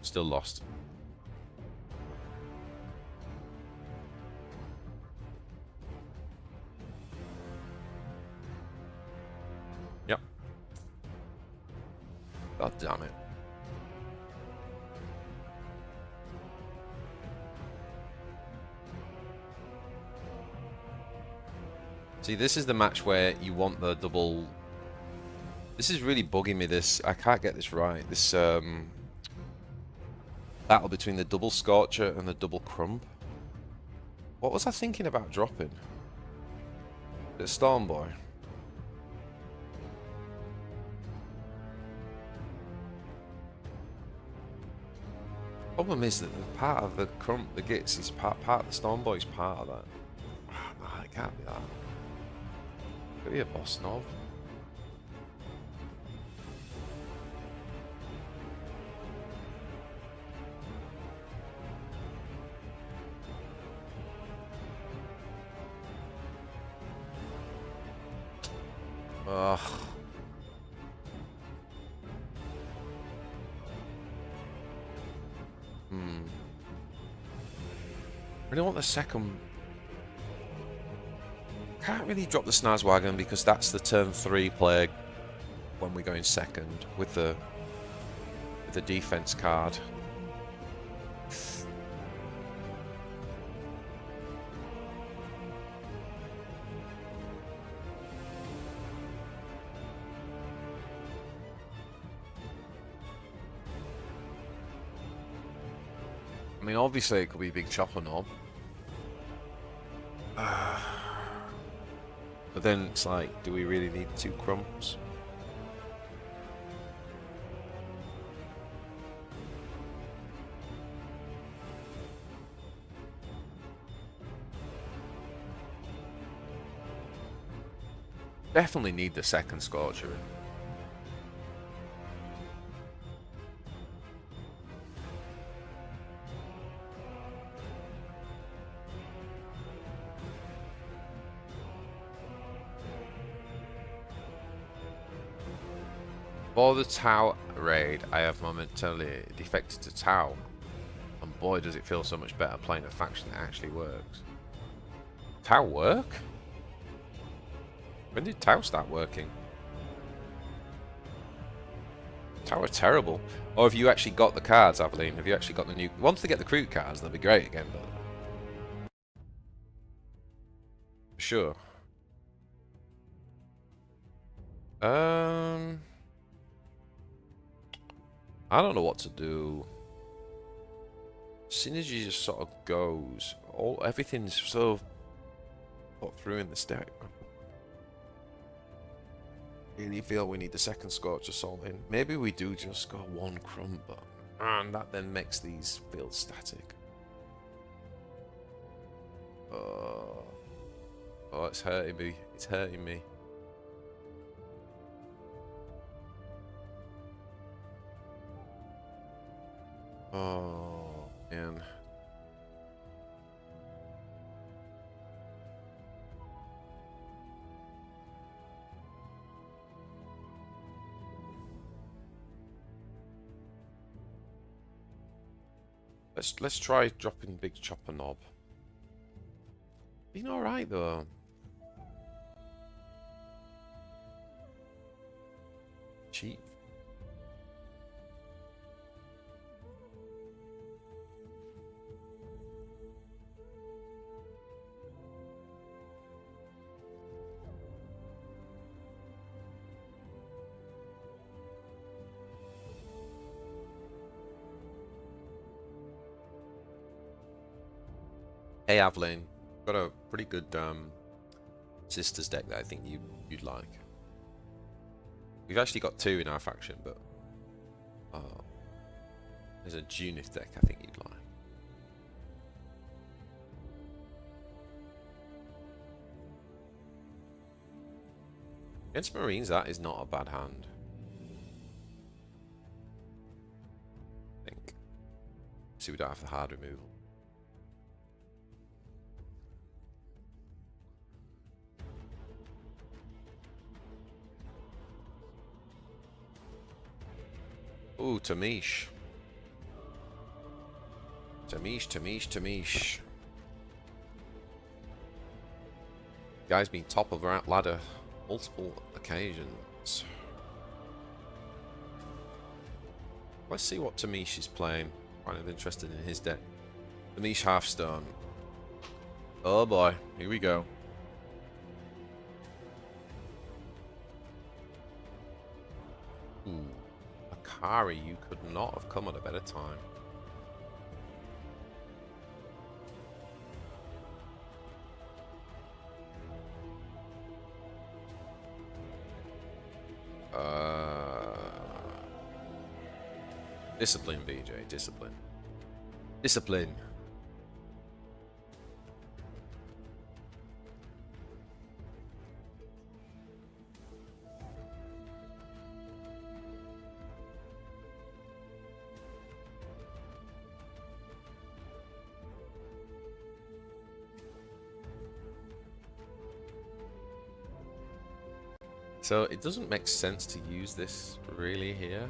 [SPEAKER 1] Still lost. Yep. God damn it. See, this is the match where you want the double. This is really bugging me, this. I can't get this right. This battle between the double Scorcher and the double Crump. What was I thinking about dropping? The Storm Boy. Problem is that the part of the Crump, the Gits, is part of the Storm Boy is part of that. Nah, it can't be that. Could be a boss knob. Ugh. I really want the second. Can't really drop the Snazwagon because that's the turn 3 plague when we go in second with the defense card. I mean, obviously it could be a big chopper knob. But then it's like, do we really need 2 Crumps? Definitely need the second Scorcher. For the Tau raid, I have momentarily defected to Tau. And boy, does it feel so much better playing a faction that actually works. Tau work? When did Tau start working? Tau are terrible. Or have you actually got the cards, Aveline? Have you actually got the new... Once they get the crew cards, they'll be great again, but... Sure. I don't know what to do. Synergy just sort of goes. Everything's so put through in this deck. Really feel we need the second Squatch assault in. Maybe we do just go one crumb, but and that then makes these feel static. Oh, it's hurting me. It's hurting me. Oh, man. Let's try dropping Big Chopper Knob. Been alright though. Cheap. Hey Aveline, got a pretty good sisters deck that I think you'd like. We've actually got two in our faction, but there's a Junith deck I think you'd like. Against Marines, that is not a bad hand. I think. See, we don't have the hard removal. Ooh, Tamish. Tamish. Guy's been top of our ladder multiple occasions. Let's see what Tamish is playing. Kind of interested in his deck. Tamish Hearthstone. Oh boy, here we go. Ooh. Akari, you could not have come at a better time. Discipline, BJ. Discipline. Discipline. So it doesn't make sense to use this really here.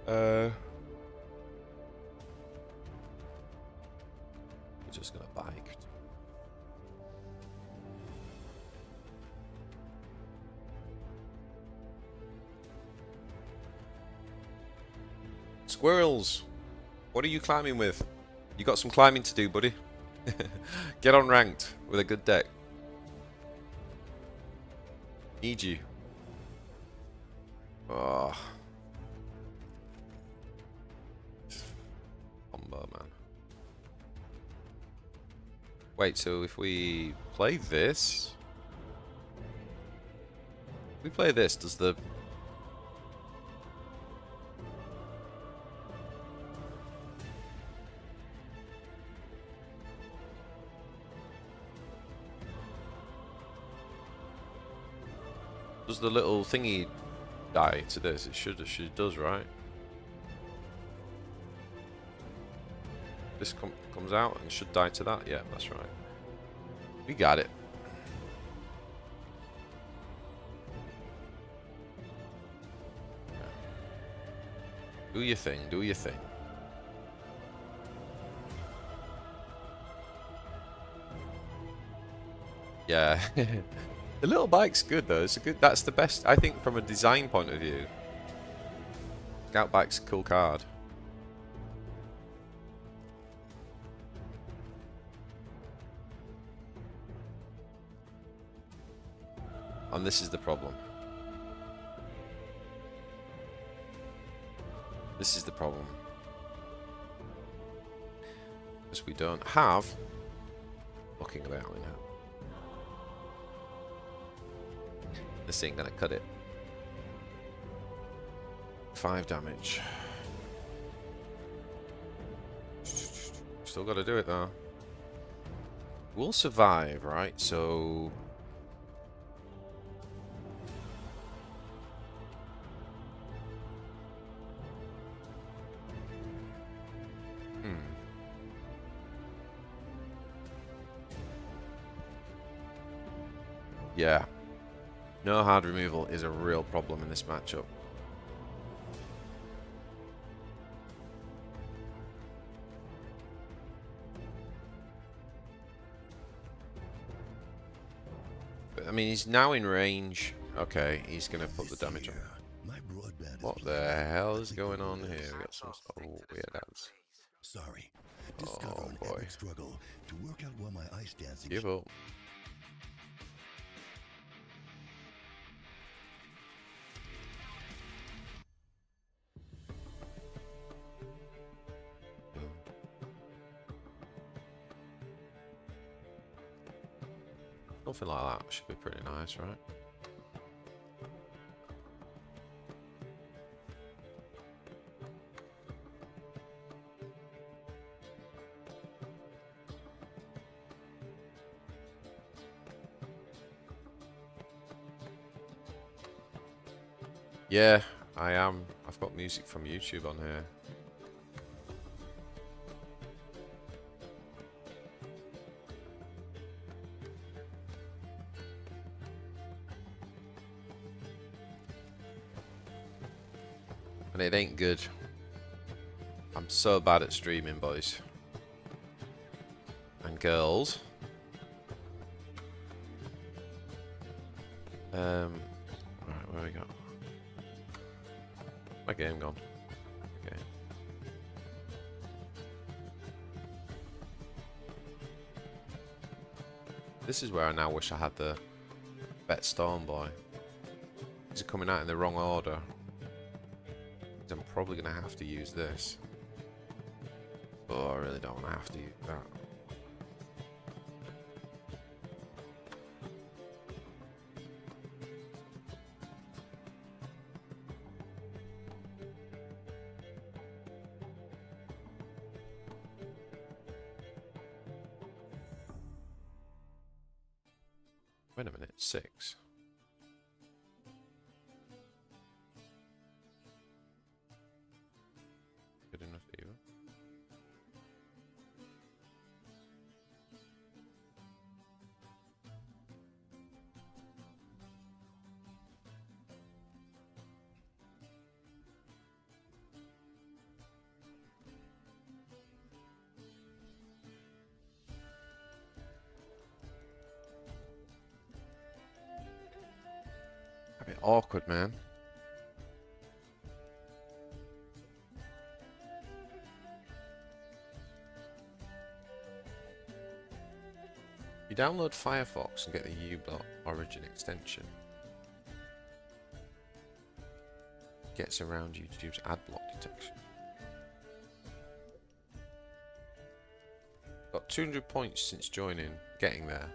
[SPEAKER 1] We're just gonna bike. Squirrels, what are you climbing with? You got some climbing to do, buddy. Get on ranked with a good deck. Need you. Oh. Combo, man. Wait, so if we play this... If we play this, does the... Does the little thingy die to this? It does, right? This comes out and should die to that? Yeah, that's right. We got it. Do your thing, do your thing. Yeah. The little bike's good though. It's a good. That's the best, I think, from a design point of view. Scout bike's a cool card. And this is the problem. This is the problem. Because we don't have looking about now. This ain't gonna cut it. 5 damage. Still gotta do it though. We'll survive, right? So yeah. No hard removal is a real problem in this matchup. But, I mean, he's now in range. Okay, he's going to put the damage on. What the hell is going on here? We got some weird ads.
[SPEAKER 2] Sorry.
[SPEAKER 1] Oh boy.
[SPEAKER 2] Struggle to work out why my ice dancing.
[SPEAKER 1] Give up. Something like that should be pretty nice, right? Yeah, I am. I've got music from YouTube on here. And it ain't good. I'm so bad at streaming, boys. And girls. Right, where we go? My game gone. Okay. This is where I now wish I had the Bet Storm Boy. These are coming out in the wrong order. I'm probably going to have to use this. Oh, I really don't want to have to use that. Wait a minute, 6. Good enough either. A bit awkward, man. You download Firefox and get the uBlock Origin extension. Gets around YouTube's ad block detection. Got 200 points since joining, getting there.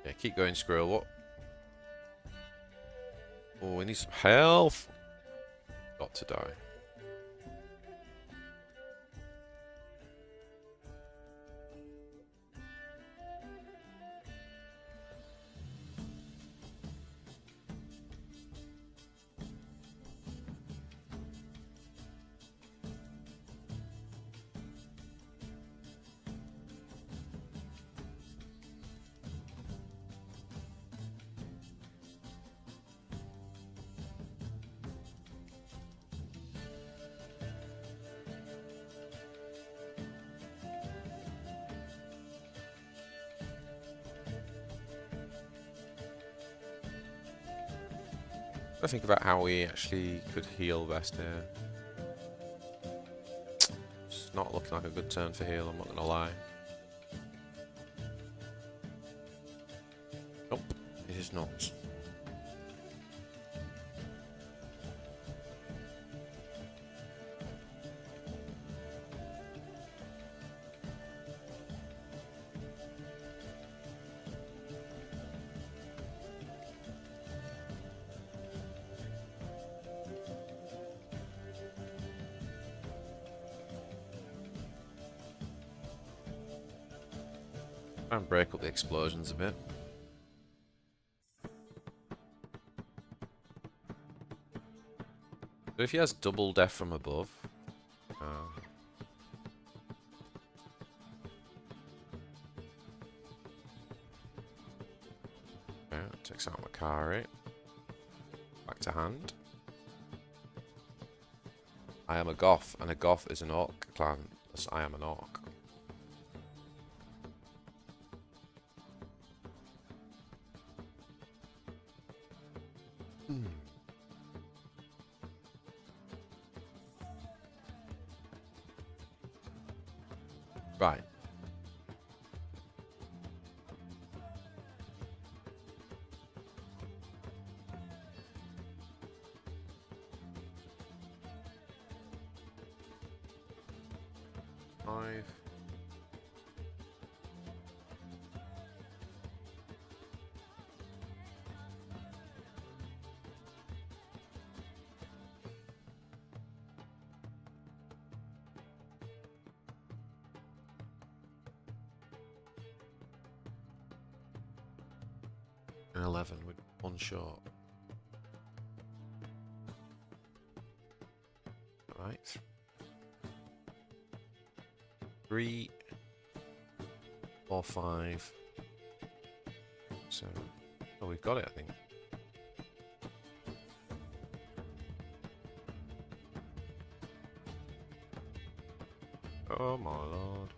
[SPEAKER 1] Yeah, keep going, Squirrel. What? Oh, we need some health. Got to die. I think about how we actually could heal best here. It's not looking like a good turn for heal, I'm not gonna lie. Nope, it is not. Try and break up the explosions a bit. So if he has double death from above, okay, takes out Makari. Back to hand. I am a Goth, and a Goth is an Orc clan. Thus I am an Orc. Right. Five. And 11 with one shot. Right. 3, 4, 5. So, oh, we've got it, I think. Oh my lord.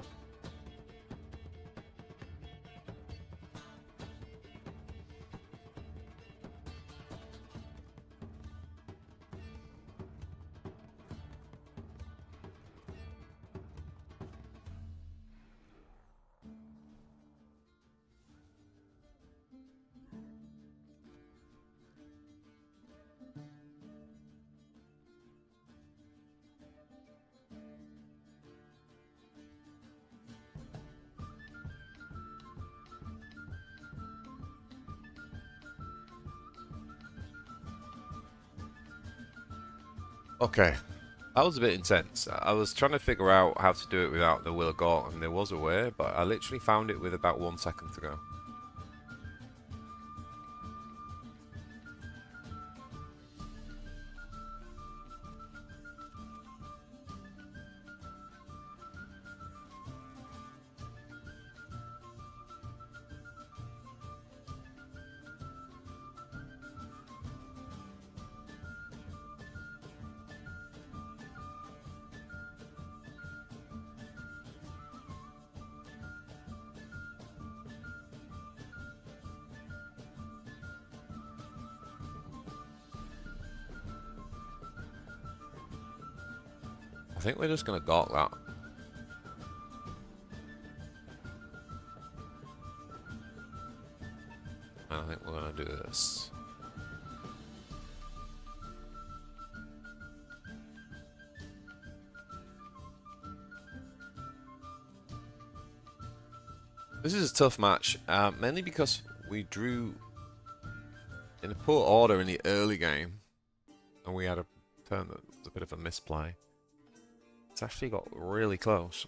[SPEAKER 1] Okay, that was a bit intense. I was trying to figure out how to do it without the Will of God, and there was a way, but I literally found it with about 1 second to go. I think we're just gonna gawk that. And I think we're gonna do this. This is a tough match, mainly because we drew in a poor order in the early game, and we had a turn that was a bit of a misplay. It's actually got really close.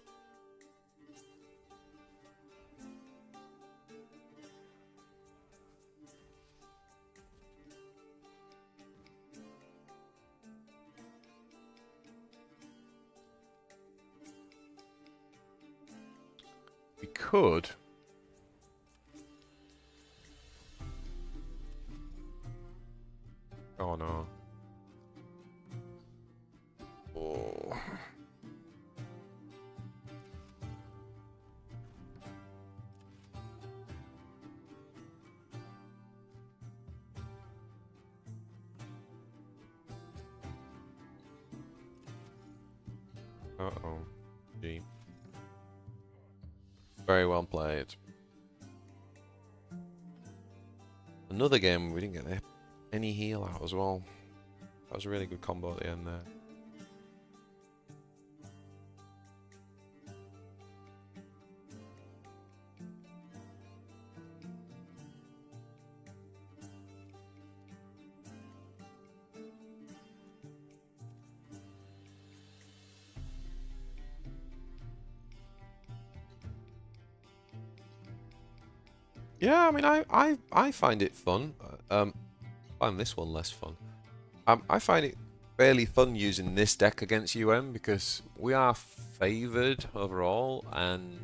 [SPEAKER 1] We could. Oh no. Oh. Uh-oh. Gee. Very well played. Another game we didn't get any heal out as well. That was a really good combo at the end there. Yeah, I mean, I find it fun. I find this one less fun. I find it fairly fun using this deck against because we are favoured overall, and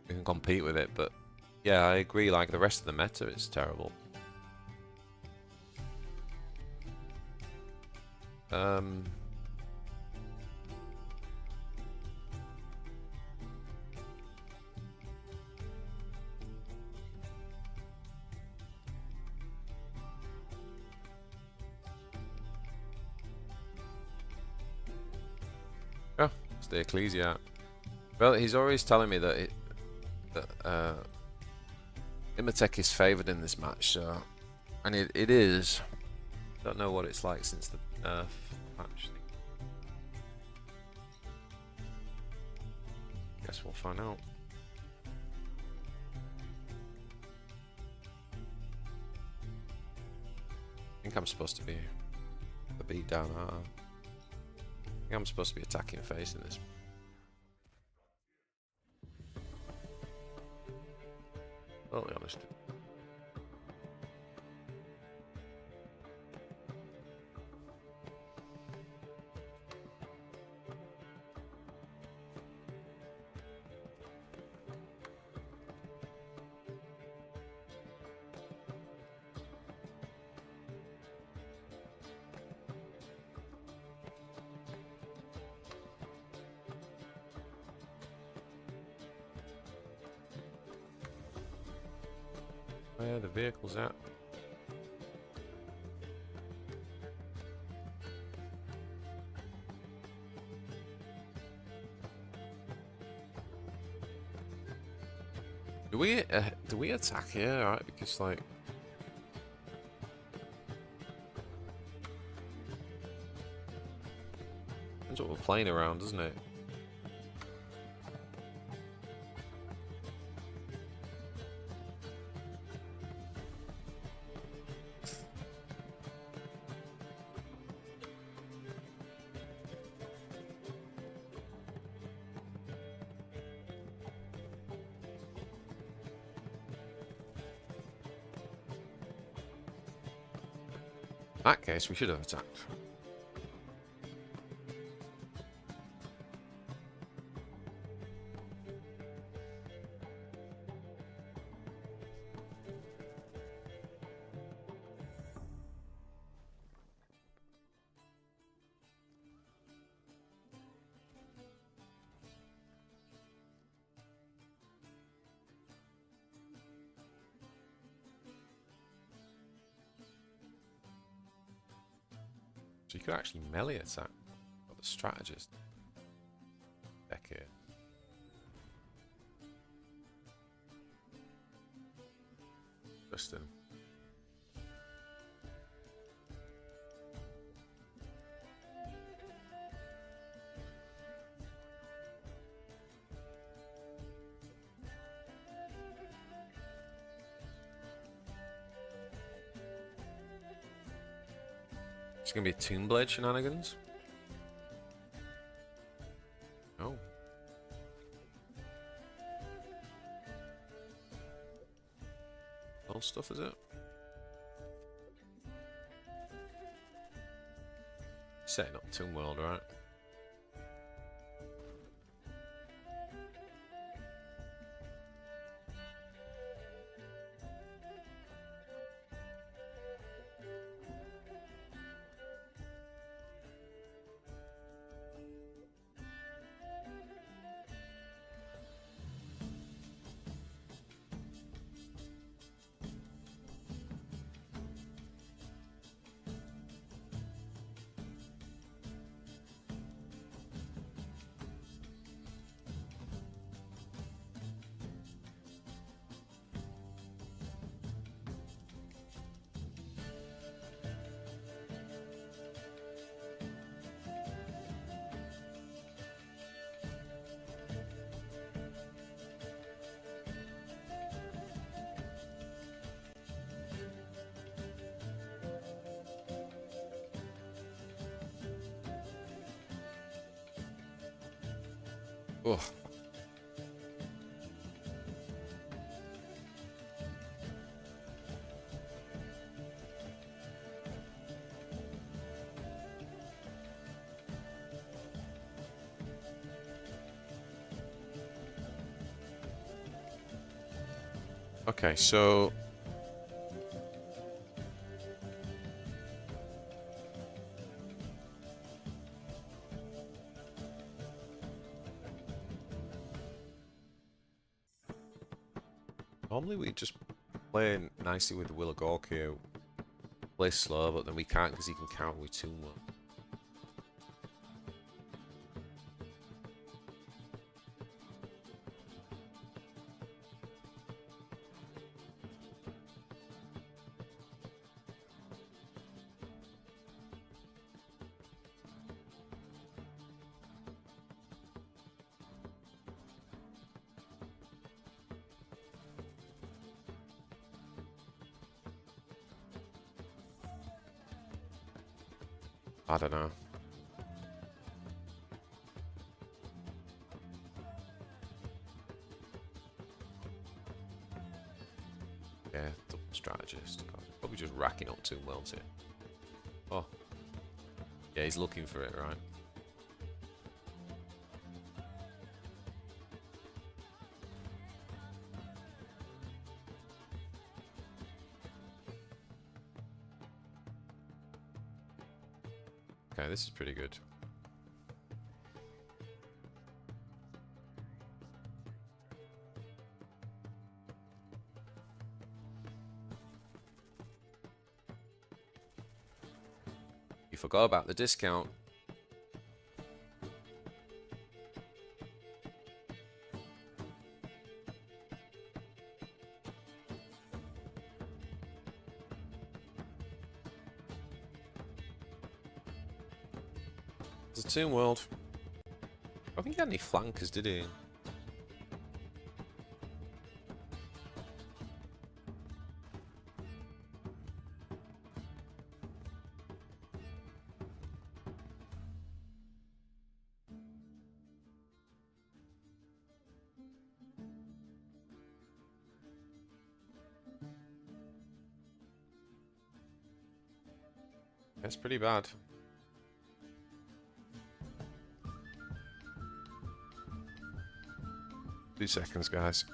[SPEAKER 1] we can compete with it. But yeah, I agree. Like the rest of the meta is terrible. Oh, it's the Ecclesia. Well, he's always telling me that Imhotep is favoured in this match, so and it is. Don't know what it's like since the nerf match thing. Guess we'll find out. I think I'm supposed to be the beat down. I think I'm supposed to be attacking face in this. Totally honest. Where the vehicle's at? Do we attack here, right? Because like that's what we're playing around, doesn't it? In that case, we should have attacked. So you could actually melee attack. Got the strategist deck here. Interesting. It's gonna be Tomb Blade shenanigans. Oh. Old stuff, is it? Setting up Tomb World, right? Oh. Okay, so normally we just play nicely with the Will of Gork here. Play slow, but then we can't because he can counter with too much. I don't know. Yeah, double strategist. God, probably just racking up 2 welds here. Oh. Yeah, he's looking for it, right? Okay, this is pretty good. You forgot about the discount. It's a Tomb World. I don't think he had any flankers, did he? That's pretty bad. Two seconds, guys.